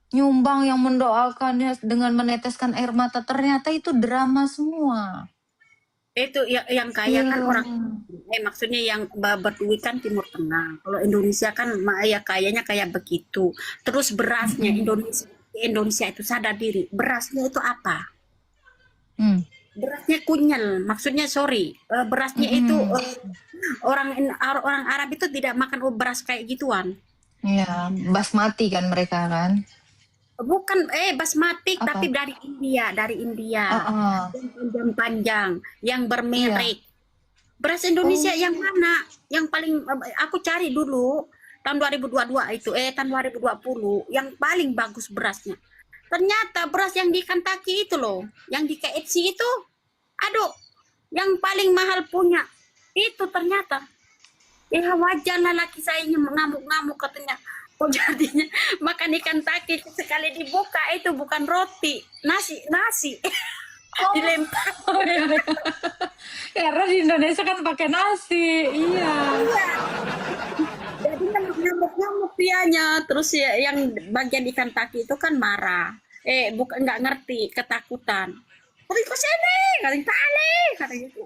nyumbang, yang mendoakannya dengan meneteskan air mata. Ternyata itu drama semua. Itu yang kaya kan Iya. orang, maksudnya yang berduit kan Timur Tengah. Kalau Indonesia kan ya kayaknya kayak begitu. Terus berasnya Mm-mm. Indonesia itu sadar diri. Berasnya itu apa? Hmm. Berasnya kunyel. Maksudnya sorry, berasnya itu Mm-mm. orang Arab itu tidak makan beras kayak gituan. Iya, basmati kan mereka kan. Bukan basmati tapi Apa? dari India. Ah, Yang panjang-panjang, yang iya. bermerek. Beras Indonesia yang Oh, mana? Yang paling aku cari dulu tahun 2022 itu tahun 2020 yang paling bagus berasnya. Ternyata beras yang di Kentucky itu loh, yang di KFC itu, aduh, yang paling mahal punya itu ternyata. Ya wajar lah laki saya mengamuk-ngamuk katanya. Oh jadinya makan ikan taki sekali dibuka itu bukan roti, nasi oh, dilempar. oh iya, iya. Karena di Indonesia kan pakai nasi. Iya. Jadi ngamuk-ngamuk dianya. Terus ya, yang bagian ikan taki itu kan marah. Bukan nggak ngerti, ketakutan. Tapi kok sini? Katanya tali, katanya gitu.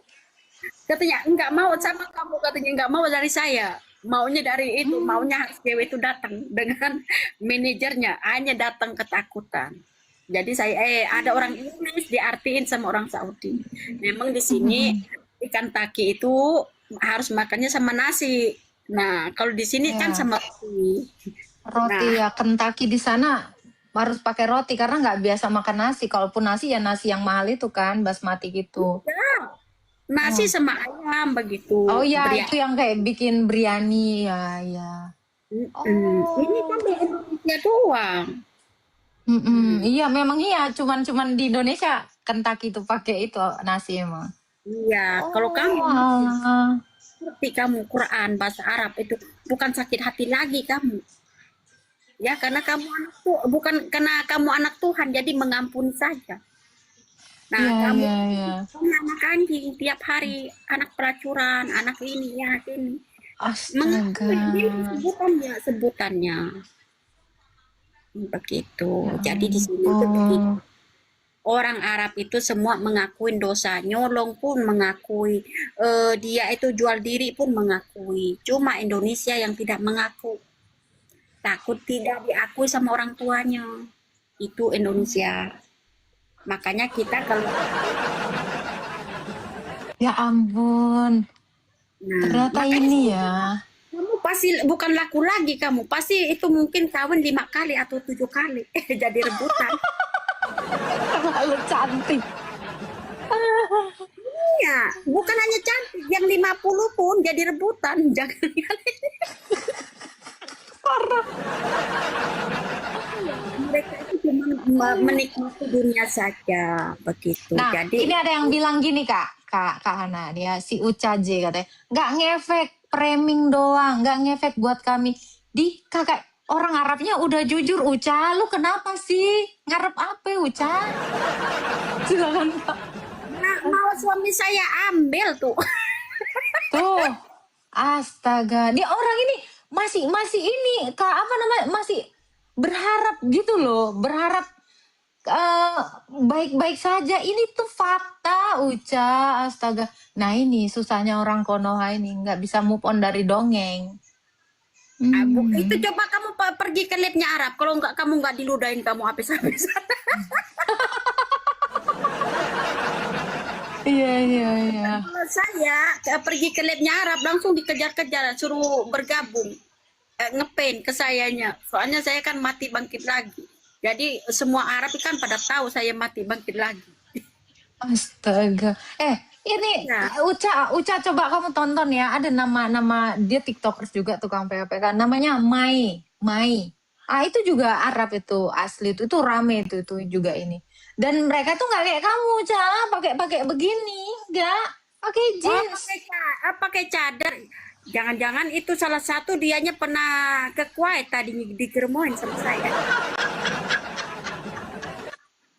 Katanya nggak mau sama kamu, katanya nggak mau dari saya. Maunya dari itu, Hmm, maunya cewek itu datang dengan manajernya, hanya datang ketakutan. Jadi saya ada orang Inggris diartiin sama orang Saudi. Memang di sini mm-mm. ikan taki itu harus makannya sama nasi. Nah, kalau di sini kan Iya. sama roti. Roti Nah, ya Kentucky di sana harus pakai roti karena nggak biasa makan nasi. Kalaupun nasi ya nasi yang mahal itu kan basmati gitu. ya, nasi Oh, sama ayam begitu. oh ya Beri. itu yang kayak bikin biryani ya ya. Ini Oh, kan di Indonesia doang. iya memang iya. Cuman di Indonesia Kentucky itu pakai itu nasi emang. Iya, kalau kamu Oh, alah. ngerti kamu Quran bahasa Arab itu bukan sakit hati lagi kamu. Ya, karena kamu anak tuh bukan karena kamu anak Tuhan jadi mengampuni saja. Nah, Iya kamu iya iya. punya anak anjing tiap hari, anak pelacuran, anak ini ya ini. Astaga. Mengakui ini sebutannya begitu. Ya Jadi di sini itu begitu. ampun. Orang Arab itu semua mengakui dosa, nyolong pun mengakui, dia itu jual diri pun mengakui. Cuma Indonesia yang tidak mengaku, takut tidak diakui sama orang tuanya. Itu Indonesia. Makanya kita kalau Ya ampun. nah, Ternyata makanya ini ya. kamu pasti bukan laku lagi kamu. Pasti itu mungkin kawin 5 kali atau 7 kali. Jadi rebutan. Terlalu cantik. Iya, bukan hanya cantik, yang 50 pun jadi rebutan. Jangan Parah. mereka itu cuma menikmati dunia saja begitu. Nah, Jadi ini ada yang bilang gini Kak Hana, dia si Uca J katanya, nggak ngefek, framing doang, nggak ngefek buat kami. Di kakak orang Arabnya udah jujur Uca, lu kenapa sih? Ngarep apa Uca? Silakan Kak. mau suami saya ambil tuh. Tuh, astaga, dia orang ini masih ini Kak apa namanya masih berharap gitu loh, berharap eh, baik-baik saja. Ini tuh fakta, Uca. Astaga. Nah ini susahnya orang Konoha ini nggak bisa move on dari dongeng. Itu Hmm. coba kamu pergi ke labnya Arab. Kalau enggak kamu nggak diludahin kamu habis-habisan. Iya iya iya. Kalau saya pergi ke labnya Arab langsung dikejar-kejar suruh bergabung ngepaint ke sayanya. Soalnya saya kan mati bangkit lagi. Jadi semua Arab kan pada tahu saya mati bangkit lagi. Astaga. Ini Ya, Uca coba kamu tonton ya. Ada nama dia TikTokers juga tukang PPK. Namanya Mai. Ah itu juga Arab itu asli itu rame itu juga ini. Dan mereka tuh nggak kayak kamu, Uca, pakai begini, nggak pakai oh jeans. pakai cadar. Jangan-jangan itu salah satu dianya pernah ke Kuwait tadi digermoin sama saya.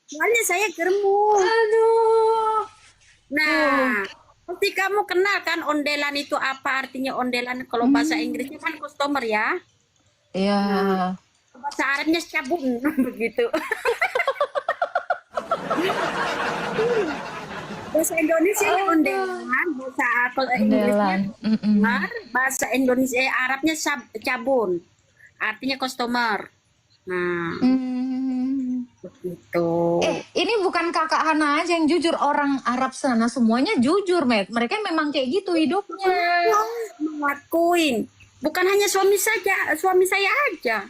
Soalnya saya germu. Aduh. Tuh. Nah, Pasti kamu kenal kan ondelan itu apa artinya ondelan? Kalau bahasa Inggrisnya kan customer ya. Iya. Nah, bahasa Arabnya sabun begitu. Bahasa Indonesia ondelan, bahasa Inggrisnya Andalan. Mm-mm. customer, bahasa Indonesia Arabnya cabun. Artinya customer. Nah, Hmm. begitu. Ini bukan kakak Hana aja yang jujur, orang Arab sana semuanya jujur, Met. Mereka memang kayak gitu hidupnya. Ngelakuin. Bukan hanya suami saja, suami saya aja.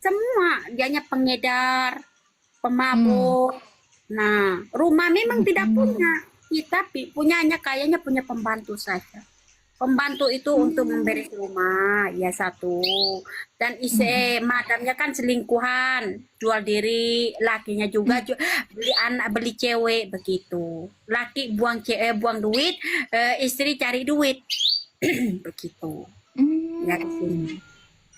Semua, dianya pengedar, Hmm. pemabuk. Nah, rumah memang tidak Mm-mm. punya. Kita punyanya kayaknya punya pembantu saja. Pembantu itu untuk Hmm. memberes rumah, ya satu. Dan Mm-mm. madamnya kan selingkuhan, jual diri, lakinya juga beli anak, beli cewek begitu. Laki buang buang duit, istri cari duit, begitu. Ya di sini. Hmm.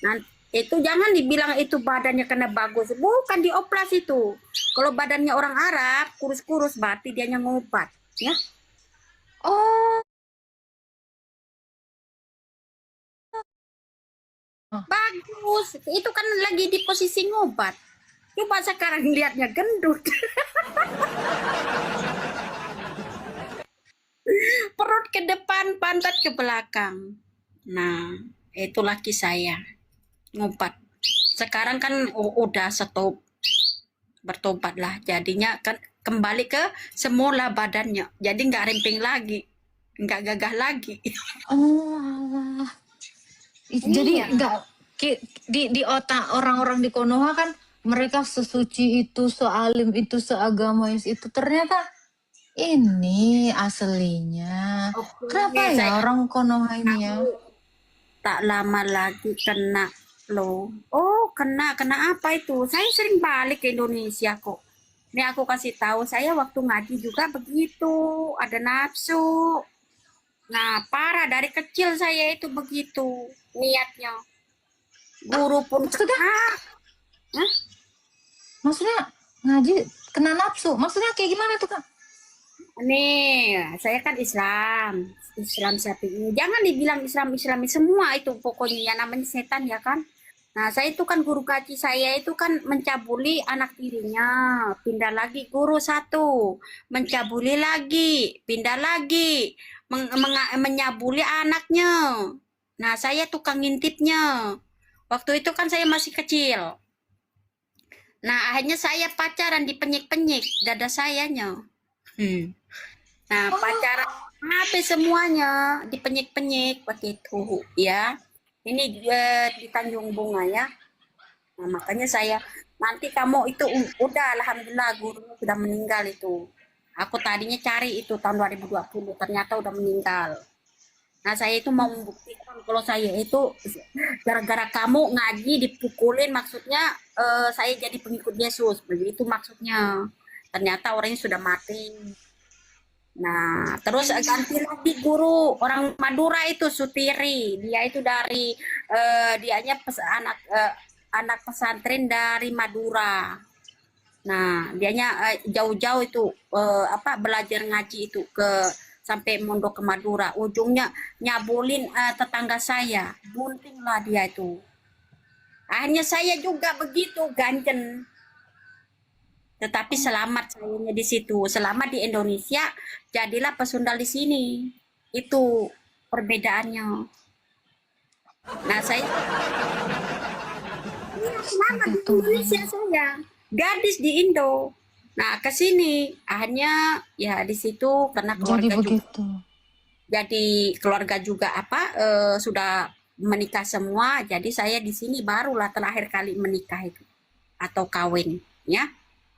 Nah, itu jangan dibilang itu badannya kena bagus, bukan dioplas itu. Kalau badannya orang Arab kurus-kurus berarti dia ngobat, ya. Oh. Bagus, itu kan lagi di posisi ngobat. Coba sekarang lihatnya gendut, perut ke depan, pantat ke belakang. Nah, itu laki saya ngobat. Sekarang kan udah stop, bertobat lah. Jadinya kan kembali ke semula badannya. Jadi nggak remping lagi, nggak gagah lagi. Oh, alah. Jadi Iya. nggak di otak orang-orang di Konoha kan mereka sesuci itu, sealim itu, seagamais itu. Ternyata ini aslinya. Kenapa Oke, ya saya orang Konoha ini ya? tahu. Tak lama lagi kena loh. Oh, kena apa itu? Saya sering balik ke Indonesia kok. Ini aku kasih tahu, saya waktu ngaji juga begitu, ada nafsu. Nah, parah dari kecil saya itu begitu niatnya. Ah, Guru pun maksudnya, kena. Hah? maksudnya ngaji kena nafsu. Maksudnya kayak gimana tuh Kak? Nih, saya kan Islam, Islam Syafi'i. Jangan dibilang Islam semua itu pokoknya ya namanya setan ya kan. Nah, saya itu kan guru kaji saya itu kan mencabuli anak tirinya, pindah lagi guru satu, mencabuli lagi, pindah lagi, menyabuli anaknya. Nah, saya tukang ngintipnya. Waktu itu kan saya masih kecil. Nah, akhirnya saya pacaran di penyik-penyik dada sayanya. Hmm. Nah, pacaran habis semuanya di penyik-penyik begitu ya. Ini di Tanjung Bunga ya. Nah, makanya saya nanti kamu itu udah alhamdulillah gurunya sudah meninggal itu. Aku tadinya cari itu tahun 2020 ternyata udah meninggal. Nah, saya itu mau membuktikan kalau saya itu gara-gara kamu ngaji dipukulin maksudnya saya jadi pengikut Yesus. Begitu maksudnya. Ternyata orangnya sudah mati. Nah, terus ganti lagi guru orang Madura itu Sutiri. Dia itu dari dianya anak pesantren dari Madura. Nah, dianya jauh-jauh itu apa belajar ngaji itu ke sampai mondok ke Madura. Ujungnya nyabulin tetangga saya. Bunting lah dia itu. Akhirnya saya juga begitu ganjen. Tetapi selamat sayanya di situ. Selamat di Indonesia, jadilah pesundal di sini. Itu perbedaannya. Nah, saya iya, selamat Ya di Tuhan. Indonesia saya. Gadis di Indo. Nah, ke sini akhirnya ya di situ karena Jadi keluarga juga begitu. jadi keluarga juga apa sudah menikah semua. Jadi saya di sini barulah terakhir kali menikah itu atau kawin ya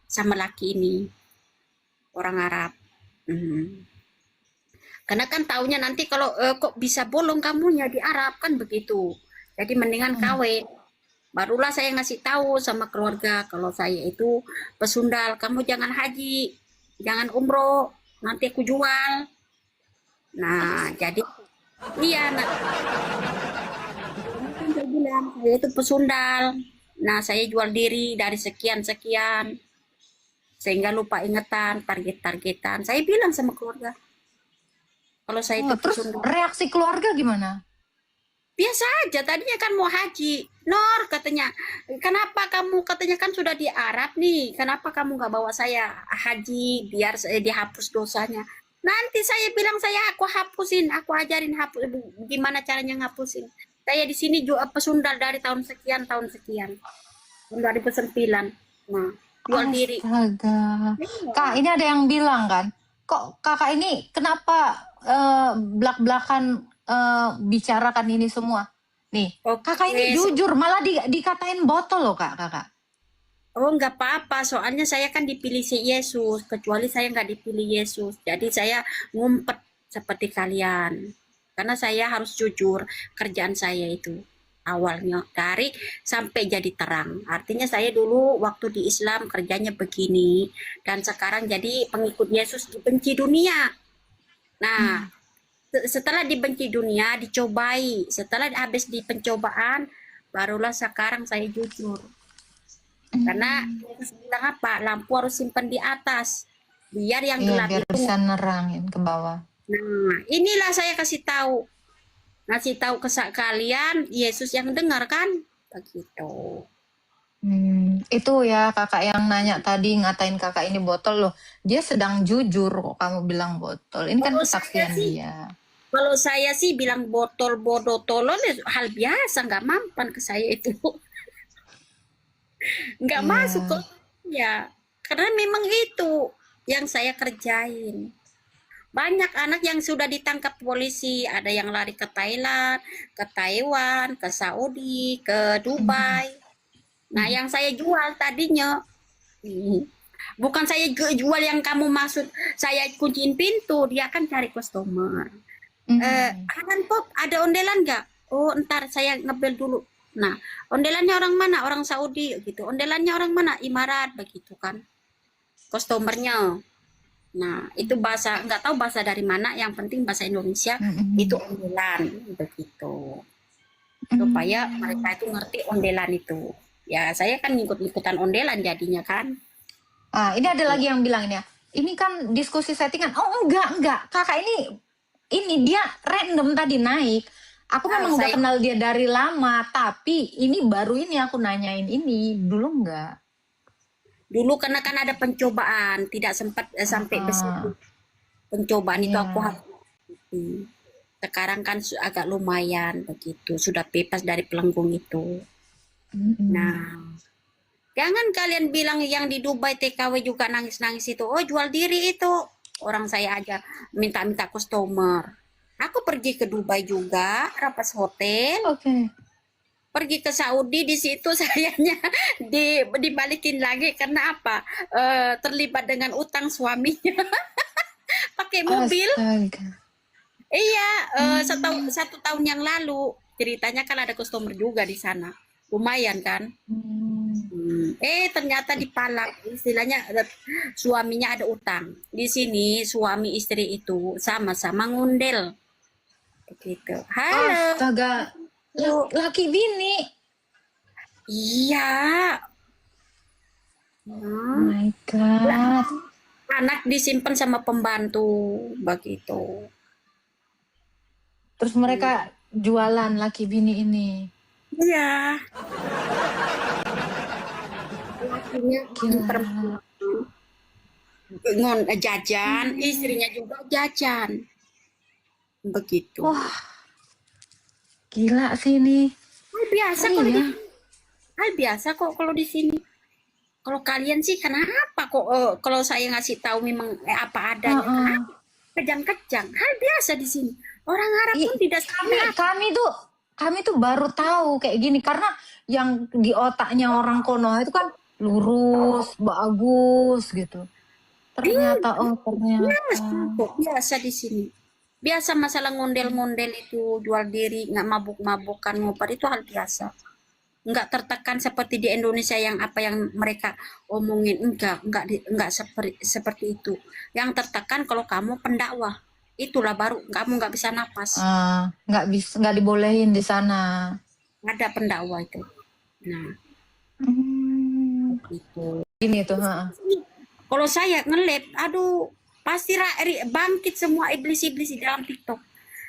sama laki ini orang Arab. Mhm. Karena kan taunya nanti kalau kok bisa bolong kamunya di Arab kan begitu. Jadi mendingan Hmm. kawin. Barulah saya ngasih tahu sama keluarga kalau saya itu pesundal. Kamu jangan haji, jangan umroh, nanti aku jual. Nah, jadi iya, nah, kan saya bilang saya itu pesundal. Nah, saya jual diri dari sekian-sekian sehingga lupa ingatan, target-targetan. Saya bilang sama keluarga. Kalau saya Oh, itu terus pesundul. reaksi keluarga gimana? Biasa aja, tadinya kan mau haji. Nor katanya, kenapa kamu katanya kan sudah di Arab nih, kenapa kamu nggak bawa saya haji biar saya dihapus dosanya. Nanti saya bilang aku hapusin, aku ajarin hapus gimana caranya ngapusin. Saya di sini juga pesundal dari tahun sekian, tahun 2009. Nah, jual diri. Astaga. Kak, Iya. ini ada yang bilang kan, kok kakak ini kenapa belak-belakan bicarakan ini semua? Nih, kakak ini Oke, jujur, malah dikatain botol loh kak, kakak. oh, nggak apa-apa, soalnya saya kan dipilih si Yesus, kecuali saya nggak dipilih Yesus. Jadi saya ngumpet seperti kalian. Karena saya harus jujur, kerjaan saya itu awalnya dari sampai jadi terang. Artinya saya dulu waktu di Islam kerjanya begini, dan sekarang jadi pengikut Yesus dibenci dunia. Nah, Hmm. setelah dibenci dunia, dicobai. Setelah habis di pencobaan, barulah sekarang saya jujur. Karena Hmm. Yesus bilang apa? Lampu harus simpan di atas. Biar yang Iya, gelap biar itu. bisa nerangin ke bawah. Nah, inilah saya kasih tahu. Ngasih tahu ke kalian, Yesus yang dengar kan? Begitu. Itu ya kakak yang nanya tadi ngatain kakak ini botol loh. Dia sedang jujur kok kamu bilang botol. Ini kan Kalau saya kesaksian sih, dia. kalau saya sih bilang botol bodoh tolol ya hal biasa, nggak mampan ke saya itu. Nggak masuk Iya. kok. Ya, karena memang itu yang saya kerjain. Banyak anak yang sudah ditangkap polisi, ada yang lari ke Thailand, ke Taiwan, ke Saudi, ke Mhm. Dubai. Nah, Mhm. yang saya jual tadinya, bukan saya jual yang kamu maksud, saya kunciin pintu, dia kan cari customer. Mhm. Anan Pop, ada ondelan nggak? Oh, ntar saya ngebel dulu. Nah, ondelannya orang mana? Orang Saudi gitu. Ondelannya orang mana? Imarat begitu kan. Customernya. Nah, itu bahasa nggak tahu bahasa dari mana, yang penting bahasa Indonesia itu Mhm. ondelan begitu. Supaya Mmm. mereka itu ngerti ondelan itu. Ya, saya kan ngikut-ikutan ondelan jadinya kan. Ini ada Gitu. lagi yang bilang ini ya, "Ini kan diskusi settingan." Oh, enggak, Kakak ini dia random tadi naik. Aku Ah, memang udah saya kenal dia dari lama, tapi ini baru ini aku nanyain ini, dulu enggak. dulu karena kan ada pencobaan, tidak sempat sampai Heeh. besitu. Pencobaan itu aku Iya. harus. Sekarang kan agak lumayan begitu, sudah bebas dari pelengkung itu. Mhm. Nah, jangan kalian bilang yang di Dubai TKW juga nangis-nangis itu. Oh, jual diri itu. Orang saya aja minta-minta customer. Aku pergi ke Dubai juga, rapas hotel, Oke. pergi ke Saudi di situ sayanya dibalikin lagi karena apa? Terlibat dengan utang suaminya pakai mobil. Astaga. Iya, Mmm. 1 tahun yang lalu ceritanya kan ada customer juga di sana. Lumayan kan? Mmm. Ternyata dipalak, istilahnya suaminya ada utang. Di sini suami istri itu sama-sama ngundel. Begitu. Halo. Astaga, Bu. laki bini. Iya. Oh Hmm. my Lah, god. anak disimpan sama pembantu begitu. Terus Hmm. mereka jualan laki bini ini. Iya. Lakinya Gila. perempuan jajan, istrinya juga jajan. Begitu. Wah, gila sih ini. Hal biasa Ngeri kalau di ya. hal biasa kok kalau di sini. Kalau kalian sih kenapa kok kalau saya ngasih tahu memang apa adanya, Heeh. kenapa kejang-kejang? Hal biasa di sini. Orang Arab Ih, pun tidak kami seperti apa. kami tuh kami tuh baru tahu kayak gini karena yang di otaknya orang Konoha itu kan lurus, bagus gitu. Ternyata Hmm, oh ternyata. biasa kok, biasa di sini. Biasa masalah ngondel-ngondel itu, jual diri, nggak mabuk-mabukan, ngoper itu hal biasa. Nggak tertekan seperti di Indonesia yang apa yang mereka omongin, enggak seperti itu. Yang tertekan kalau kamu pendakwah, itulah baru kamu nggak bisa napas. Nggak dibolehin di sana. Ada pendakwah itu. Nah, Hmm, itu. Gini tuh, heeh. Kalau saya ngelip, aduh, pasti bangkit semua iblis-iblis di dalam TikTok.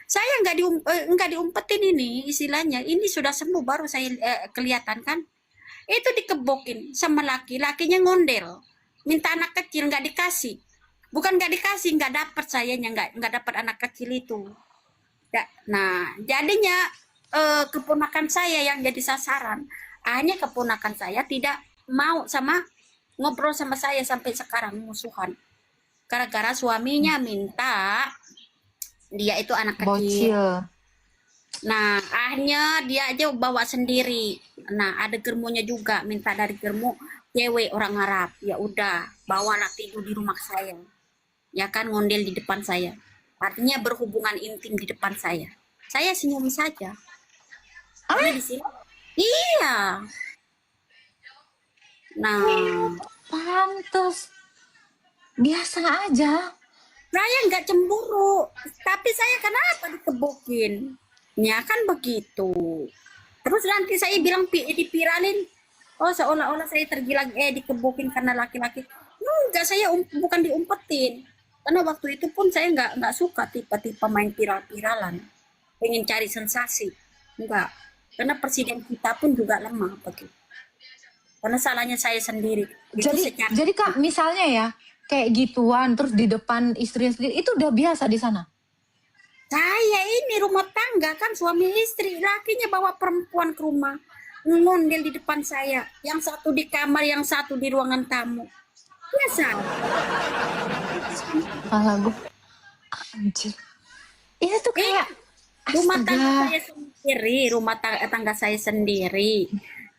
Saya nggak diumpetin ini istilahnya. Ini sudah sembuh baru saya kelihatan kan. Itu dikebokin sama laki-lakinya ngondel. Minta anak kecil nggak dikasih. Bukan nggak dikasih, nggak dapat sayanya, nggak dapat anak kecil itu. Nah, jadinya keponakan saya yang jadi sasaran. Akhirnya keponakan saya tidak mau sama ngobrol sama saya sampai sekarang musuhan. Gara-gara suaminya minta dia itu anak kecil. Bocil. Nah, akhirnya dia aja bawa sendiri. Nah, ada germonya juga, minta dari germo cewek orang Arab. Ya udah, bawalah tidur di rumah saya. Ya kan ngondel di depan saya. Artinya berhubungan intim di depan saya. Saya senyum saja. Karena di sini. Iya. Nah, Pantes. Biasa aja. saya nggak cemburu, tapi saya kenapa dikebokin? Ya kan begitu. Terus nanti saya bilang dipiralin, oh seolah-olah saya tergila dikebokin karena laki-laki. Enggak, saya bukan diumpetin. Karena waktu itu pun saya nggak suka tipe-tipe main viral-viralan, pengen cari sensasi. Enggak, karena presiden kita pun juga lemah begitu. Karena salahnya saya sendiri. Itu secara Jadi Kak, misalnya ya, kayak gituan terus di depan istrinya sendiri itu udah biasa di sana. saya ini rumah tangga kan suami istri, lakinya bawa perempuan ke rumah, ngondel di depan saya, yang satu di kamar, yang satu di ruangan tamu. Biasa. Malah gue anjir. Itu tuh kayak Rumah tangga astaga. saya sendiri, tangga saya sendiri.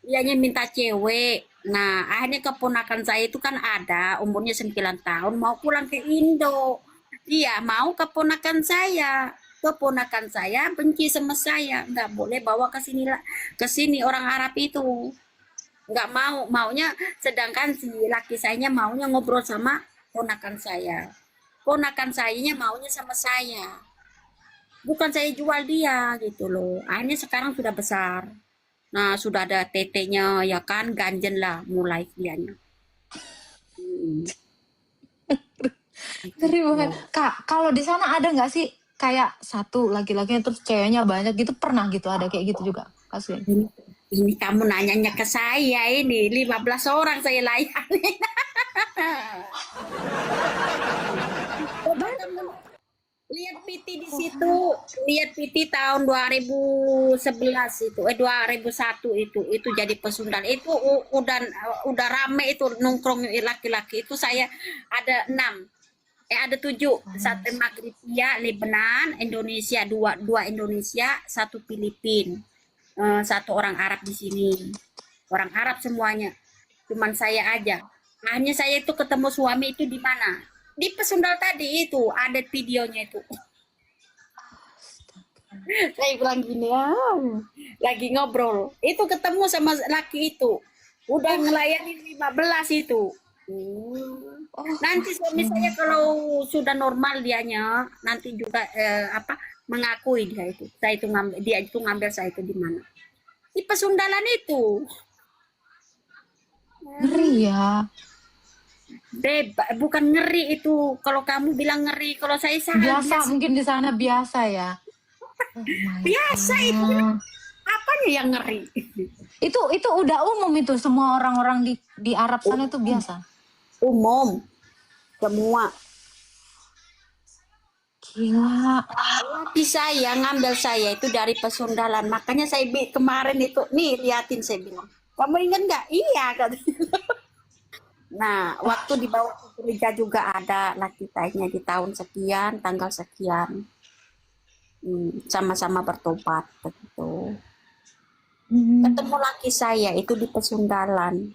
Ianya minta cewek. Nah, akhirnya keponakan saya itu kan ada, umurnya 9 tahun, mau pulang ke Indo. Iya, mau keponakan saya. Keponakan saya benci sama saya. Nggak boleh bawa ke sini orang Arab itu. Nggak mau, maunya, sedangkan si laki sayanya maunya ngobrol sama ponakan saya. Ponakan sayanya maunya sama saya. Bukan saya jual dia gitu loh. Akhirnya sekarang sudah besar. Nah, sudah ada tetenya ya kan, ganjen lah mulai dianya. Ngeri banget. Kak, kalau di sana ada nggak sih kayak satu laki-lakinya terus ceweknya banyak gitu, pernah gitu ada kayak gitu juga kasusnya? Ini kamu nanyanya ke saya ini 15 orang saya layani. Coba kamu lihat PT di situ, lihat PT tahun 2011 itu, 2001 itu jadi pesundal. Itu udah rame itu nongkrong laki-laki itu saya ada 6. Ada 7. Satu Maghribia, Lebanon, Indonesia, dua Indonesia, satu Filipin, satu orang Arab di sini. Orang Arab semuanya. Cuman saya aja. Hanya saya itu ketemu suami itu di mana? Di pesundal tadi itu ada videonya itu. Saya bilang gini ya, lagi ngobrol. Itu ketemu sama laki itu. Udah ngelayani 15 itu. Nanti suami saya kalau sudah normal dianya, nanti juga mengakui dia itu. Dia itu ngambil saya itu di mana? Di pesundalan itu. Ngeri ya. Bukan ngeri itu. Kalau kamu bilang ngeri, kalau saya Biasa mungkin di sana biasa ya. Oh my biasa itu. God. Apanya yang ngeri? Itu udah umum itu semua orang-orang di Arab sana itu biasa. Umum. Semua. Gila. Laki saya ngambil saya itu dari pesundalan. Makanya saya kemarin itu, nih liatin saya bilang. Kamu ingat nggak? Iya kan. Nah, waktu dibawa ke gereja juga ada laki tanya di tahun sekian, tanggal sekian. Sama-sama bertobat begitu. Ketemu laki saya itu di pesundalan.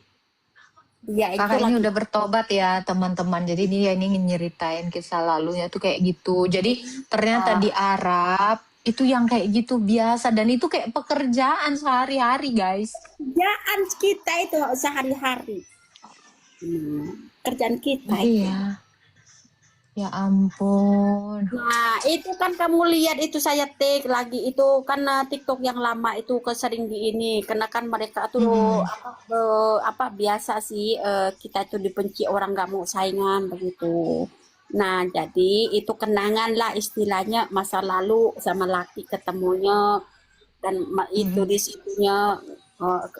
Dia itu Kakak ini udah bertobat ya teman-teman. Jadi dia ini nyeritain kisah lalunya tuh kayak gitu. Jadi ternyata di Arab itu yang kayak gitu biasa. Dan itu kayak pekerjaan sehari-hari guys. kerjaan kita itu sehari-hari. Kerjaan kita itu. Iya. Ya ampun. Nah, itu kan kamu lihat itu saya take lagi itu kan TikTok yang lama itu kesering di ini karena kan mereka tuh apa biasa sih kita itu dibenci orang nggak mau saingan begitu. Nah, jadi itu kenangan lah istilahnya masa lalu sama laki ketemunya dan itu Mm-mm. di situnya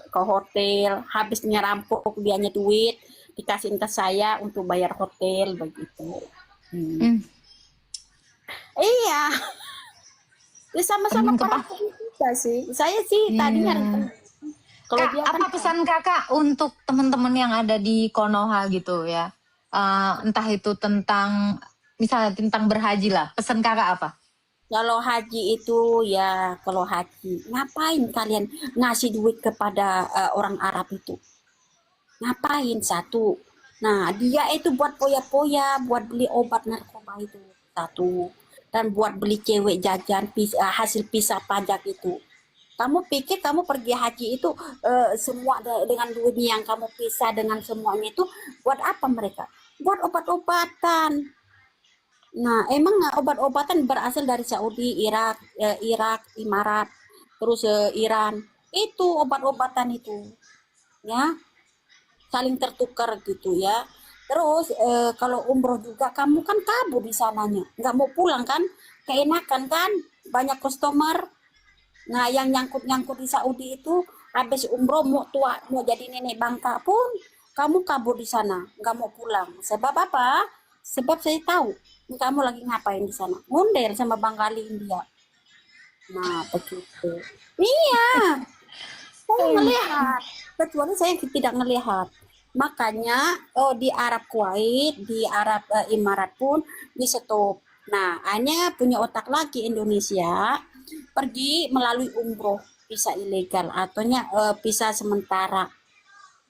ke hotel, habisnya rampok dianya duit dikasihin ke saya untuk bayar hotel begitu. Hmm. Hmm. Iya, ya sama-sama Temen pernah kepah. pergi juga sih. Saya sih tadinya Iya. kalau Kak, dia kan apa pesan kakak untuk teman-teman yang ada di Konoha gitu ya? Entah itu tentang, misalnya tentang berhaji lah. Pesan kakak apa? kalau haji itu ya kalau haji ngapain kalian ngasih duit kepada orang Arab itu? Ngapain satu? Nah, dia itu buat poya-poya, buat beli obat narkoba itu satu. Dan buat beli cewek jajan hasil pisah pajak itu. Kamu pikir kamu pergi haji itu semua dengan duit yang kamu pisah dengan semuanya itu buat apa mereka? Buat obat-obatan. Nah, emang obat-obatan berasal dari Saudi, Irak, Imarat, terus Iran. Itu obat-obatan itu, ya saling tertukar gitu ya. Terus kalau umroh juga kamu kan kabur di sananya, nggak mau pulang kan? Keenakan kan? Banyak customer. Nah, yang nyangkut-nyangkut di Saudi itu habis umroh mau tua, mau jadi nenek bangka pun kamu kabur di sana, nggak mau pulang. Sebab apa? Sebab saya tahu kamu lagi ngapain di sana. Ngundel sama Bang Kali India. Nah, begitu. Iya, saya Hmm. ngelihat, kecuali saya tidak ngelihat. Makanya oh, di Arab Kuwait, di Arab Emirat pun di stop. Nah, hanya punya otak lagi Indonesia pergi melalui umroh visa ilegal ataunya visa sementara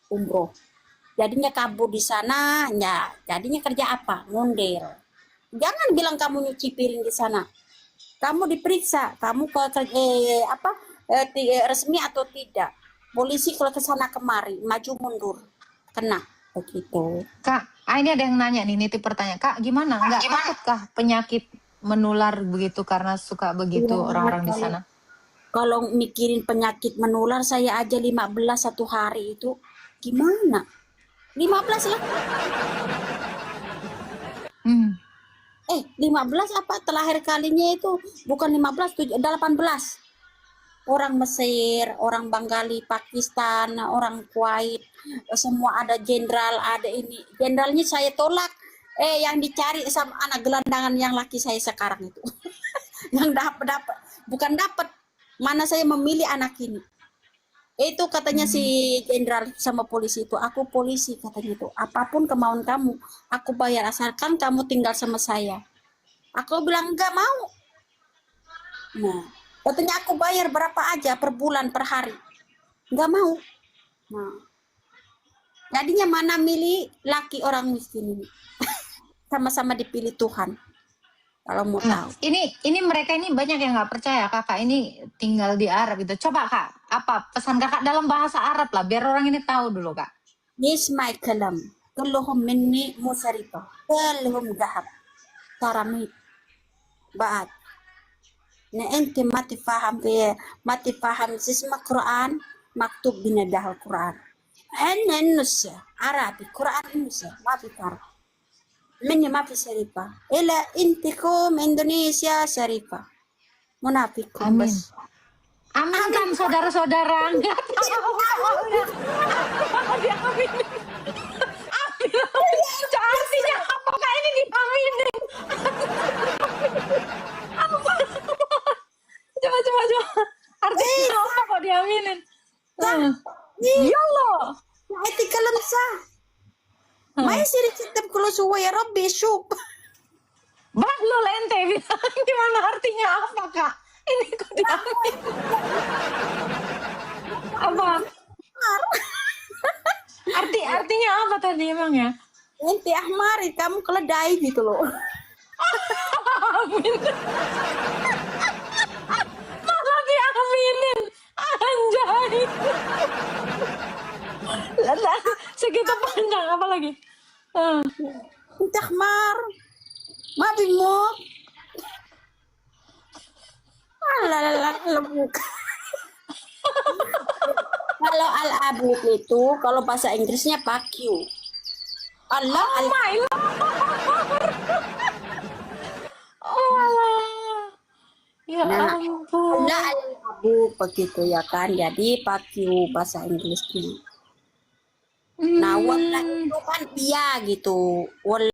umroh. Jadinya kabur di sana, ya jadinya kerja apa? Ngundel. Jangan bilang kamu nyuci piring di sana. Kamu diperiksa, kamu apa resmi atau tidak. Polisi kalau ke sana kemari, maju mundur, kena begitu. Kak, ini ada yang nanya nih, nitip pertanyaan. Kak, gimana? Nggak takutkah penyakit menular begitu karena suka begitu Iya, orang-orang di kalau sana? kalau mikirin penyakit menular, saya aja 15 satu hari itu gimana? 15 lah. Hmm. 15 apa terakhir kalinya itu bukan 15, 18. Orang Mesir, orang Bengali, Pakistan, orang Kuwait, semua ada jenderal, ada ini. Jenderalnya saya tolak. Yang dicari sama anak gelandangan yang laki saya sekarang itu. Yang dapat bukan dapat. Mana saya memilih anak ini. Itu katanya si Hmm. jenderal sama polisi itu, aku polisi katanya itu. Apapun kemauan kamu, aku bayar asalkan kamu tinggal sama saya. Aku bilang enggak mau. Nah, katanya aku bayar berapa aja per bulan per hari. Enggak mau. Nah, jadinya mana milih laki orang miskin ini. Sama-sama dipilih Tuhan. Kalau mau Nah, tahu. ini mereka ini banyak yang nggak percaya kakak ini tinggal di Arab gitu. Coba kak, apa pesan kakak dalam bahasa Arab lah, biar orang ini tahu dulu kak. يسمع الكلام كلهم مني مسرفة كلهم ذهب تراميد بعد انت ما تفهم اسم القرآن مكتوب بنا ده القرآن احنا النص عربي قرآن النص ما في فرق مني ما في شريفة إلا انتكم إندونيسيا شريفة منافقكم بس Amin. Amin آمين kan saudara-saudara. Nggak tahu soalnya. Diaminin. Artinya apa kak ini diaminin? Coba. Artinya apa kok diaminin? صح Ya Allah. حياتي كلام صح ما يصير تكتب كل شوية يا ربي شوف Bahlul ente bilang gimana artinya apa kak? Ini kok diaminin? Apa? Artinya apa tadi emang ya? Ente ahmari kamu keledai gitu loh. Amin. Malah diaminin. Anjay. Lah, segitu panjang apa lagi? Ente ahmar ma bimok alalala lebuk. Kalau al-abuk itu kalau bahasa Inggrisnya fuck you. Allah Oh my lord. begitu ya kan. Jadi pakai bahasa Inggrisnya. Nah, wallah Hmm. itu kan iya gitu.